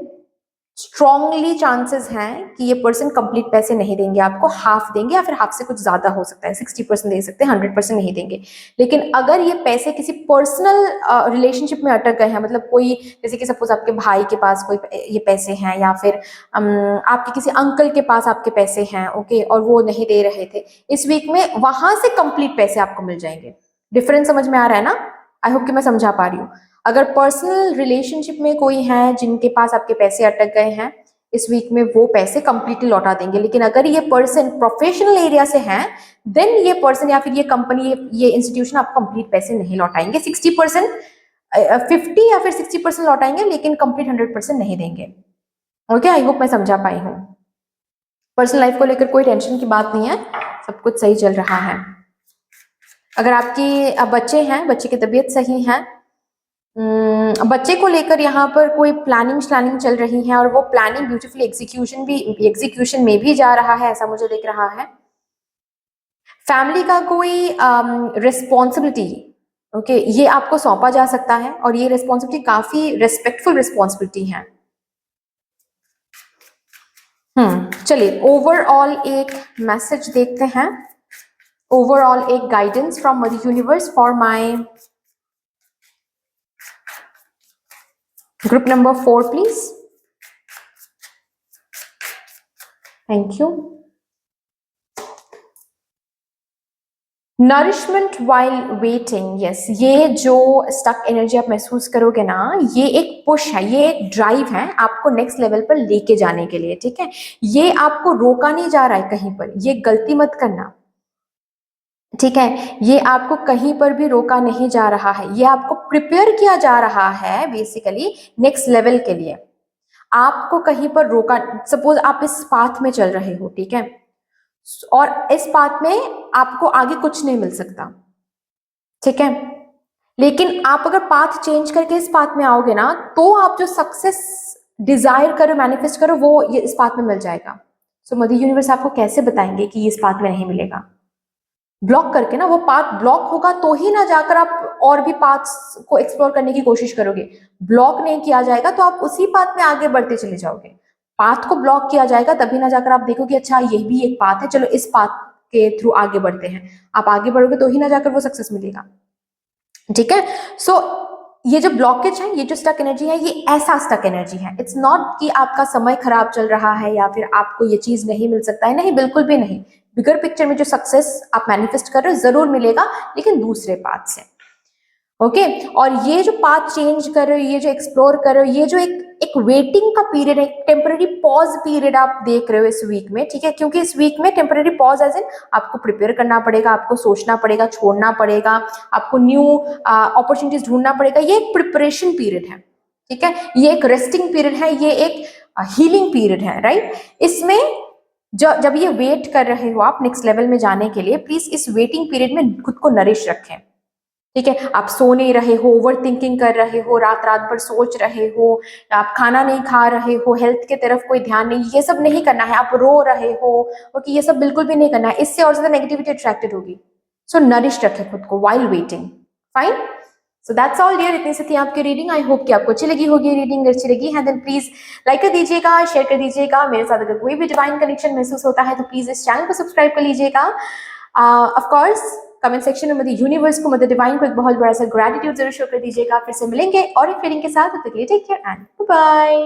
स्ट्रॉन्गली चांसेस हैं कि ये पर्सन कंप्लीट पैसे नहीं देंगे आपको, हाफ देंगे या फिर हाफ से कुछ ज्यादा हो सकता है, 60% दे सकते हैं, 100% नहीं देंगे। लेकिन अगर ये पैसे किसी पर्सनल रिलेशनशिप में अटक गए हैं, मतलब कोई जैसे कि सपोज आपके भाई के पास कोई ये पैसे हैं या फिर आपके किसी अंकल के पास आपके पैसे हैं, ओके, और वो नहीं दे रहे थे, इस वीक में वहां से कंप्लीट पैसे आपको मिल जाएंगे। डिफरेंस समझ में आ रहा है ना? आई होप कि मैं समझा पा रही हूँ। अगर पर्सनल रिलेशनशिप में कोई है जिनके पास आपके पैसे अटक गए हैं, इस वीक में वो पैसे कंप्लीटली लौटा देंगे। लेकिन अगर ये पर्सन प्रोफेशनल एरिया से है देन ये पर्सन या फिर ये कंपनी, ये इंस्टीट्यूशन आपको कंप्लीट पैसे नहीं लौटाएंगे। 60%, 50 या फिर 60% लौटाएंगे, लेकिन कंप्लीट 100% नहीं देंगे। ओके, आई होप मैं समझा पाई हूँ। पर्सनल लाइफ को लेकर कोई टेंशन की बात नहीं है, सब कुछ सही चल रहा है। अगर आपकी बच्चे हैं, बच्चे की तबीयत सही है, बच्चे को लेकर यहाँ पर कोई प्लानिंग चल रही है और वो प्लानिंग ब्यूटीफुल एग्जीक्यूशन में भी जा रहा है, ऐसा मुझे दिख रहा है। फैमिली का कोई रिस्पॉन्सिबिलिटी, ओके, ये आपको सौंपा जा सकता है और ये रिस्पॉन्सिबिलिटी काफी रिस्पेक्टफुल रिस्पॉन्सिबिलिटी है। चलिए ओवरऑल एक मैसेज देखते हैं, ओवरऑल एक guidance from mother universe for my group number 4 please. Thank you. Nourishment while waiting, yes, ये जो स्टक एनर्जी आप महसूस करोगे ना, ये एक पुश है, ये एक ड्राइव है आपको नेक्स्ट लेवल पर लेके जाने के लिए। ठीक है, ये आपको रोका नहीं जा रहा है कहीं पर, ये गलती मत करना। ठीक है, ये आपको कहीं पर भी रोका नहीं जा रहा है, ये आपको प्रिपेयर किया जा रहा है बेसिकली नेक्स्ट लेवल के लिए। आपको कहीं पर रोका, सपोज आप इस पाथ में चल रहे हो, ठीक है, और इस पाथ में आपको आगे कुछ नहीं मिल सकता, ठीक है, लेकिन आप अगर पाथ चेंज करके इस पाथ में आओगे ना, तो आप जो सक्सेस डिजायर करो, मैनिफेस्ट करो, वो ये इस पाथ में मिल जाएगा। सो मदर यूनिवर्स आपको कैसे बताएंगे कि ये इस पाथ में नहीं मिलेगा? ब्लॉक करके ना, वो पाथ ब्लॉक होगा तो ही ना जाकर आप और भी पाथ्स को एक्सप्लोर करने की कोशिश करोगे। ब्लॉक नहीं किया जाएगा तो आप उसी पाथ में आगे बढ़ते चले जाओगे। पाथ को ब्लॉक किया जाएगा तभी ना जाकर आप देखोगे अच्छा ये भी एक पाथ है, चलो इस पाथ के थ्रू आगे बढ़ते हैं। आप आगे बढ़ोगे तो ही ना जाकर वो सक्सेस मिलेगा। ठीक है, सो ये जो ब्लॉकेज है, ये जो स्टक एनर्जी है, ये ऐसा स्टक एनर्जी है। इट्स नॉट कि आपका समय खराब चल रहा है या फिर आपको ये चीज नहीं मिल सकता है, नहीं, बिल्कुल भी नहीं। बिगर पिक्चर में जो सक्सेस आप मैनिफेस्ट कर रहे हो जरूर मिलेगा, लेकिन दूसरे पाथ से। ओके, और ये जो पाथ चेंज कर रहे हो, ये जो एक्सप्लोर कर रहे हो, ये जो एक वेटिंग का पीरियड है, टेम्पररी पॉज पीरियड आप देख रहे हो इस वीक में। ठीक है, क्योंकि इस वीक में टेम्पररी पॉज एज इन आपको प्रिपेयर करना पड़ेगा, आपको सोचना पड़ेगा, छोड़ना पड़ेगा, आपको न्यू अपॉर्चुनिटीज ढूंढना पड़ेगा। ये एक प्रिपरेशन पीरियड है, ठीक है, ये एक रेस्टिंग पीरियड है, ये एक हीलिंग पीरियड है, राइट। इसमें जब ये वेट कर रहे हो आप नेक्स्ट लेवल में जाने के लिए, प्लीज इस वेटिंग पीरियड में खुद को नरिश रखें। ठीक है, आप सो नहीं रहे हो, ओवर थिंकिंग कर रहे हो, रात रात भर सोच रहे हो, आप खाना नहीं खा रहे हो, हेल्थ के तरफ कोई ध्यान नहीं, ये सब नहीं करना है। आप रो रहे हो, ओके, ये सब बिल्कुल भी नहीं करना है, इससे और ज्यादा नेगेटिविटी अट्रैक्टेड होगी। सो नरिश रखे खुद को while waiting. Fine, so that's all dear, इतनी सी थी आपकी रीडिंग। आई होप कि आपको अच्छी लगी होगी रीडिंग। अगर अच्छी लगी है देन प्लीज लाइक कर दीजिएगा, शेयर कर दीजिएगा। मेरे साथ अगर कोई भी डिवाइन कनेक्शन महसूस होता है तो प्लीज इस चैनल को सब्सक्राइब कर लीजिएगा। ऑफ कोर्स कमेंट सेक्शन में मदर यूनिवर्स को, मदर डिवाइन को एक बहुत बड़ा सा ग्रेटिट्यूड जरूर शो कर दीजिएगा। फिर से मिलेंगे और एक रीडिंग के साथ, तब तक के लिए टेक केयर एंड बाय।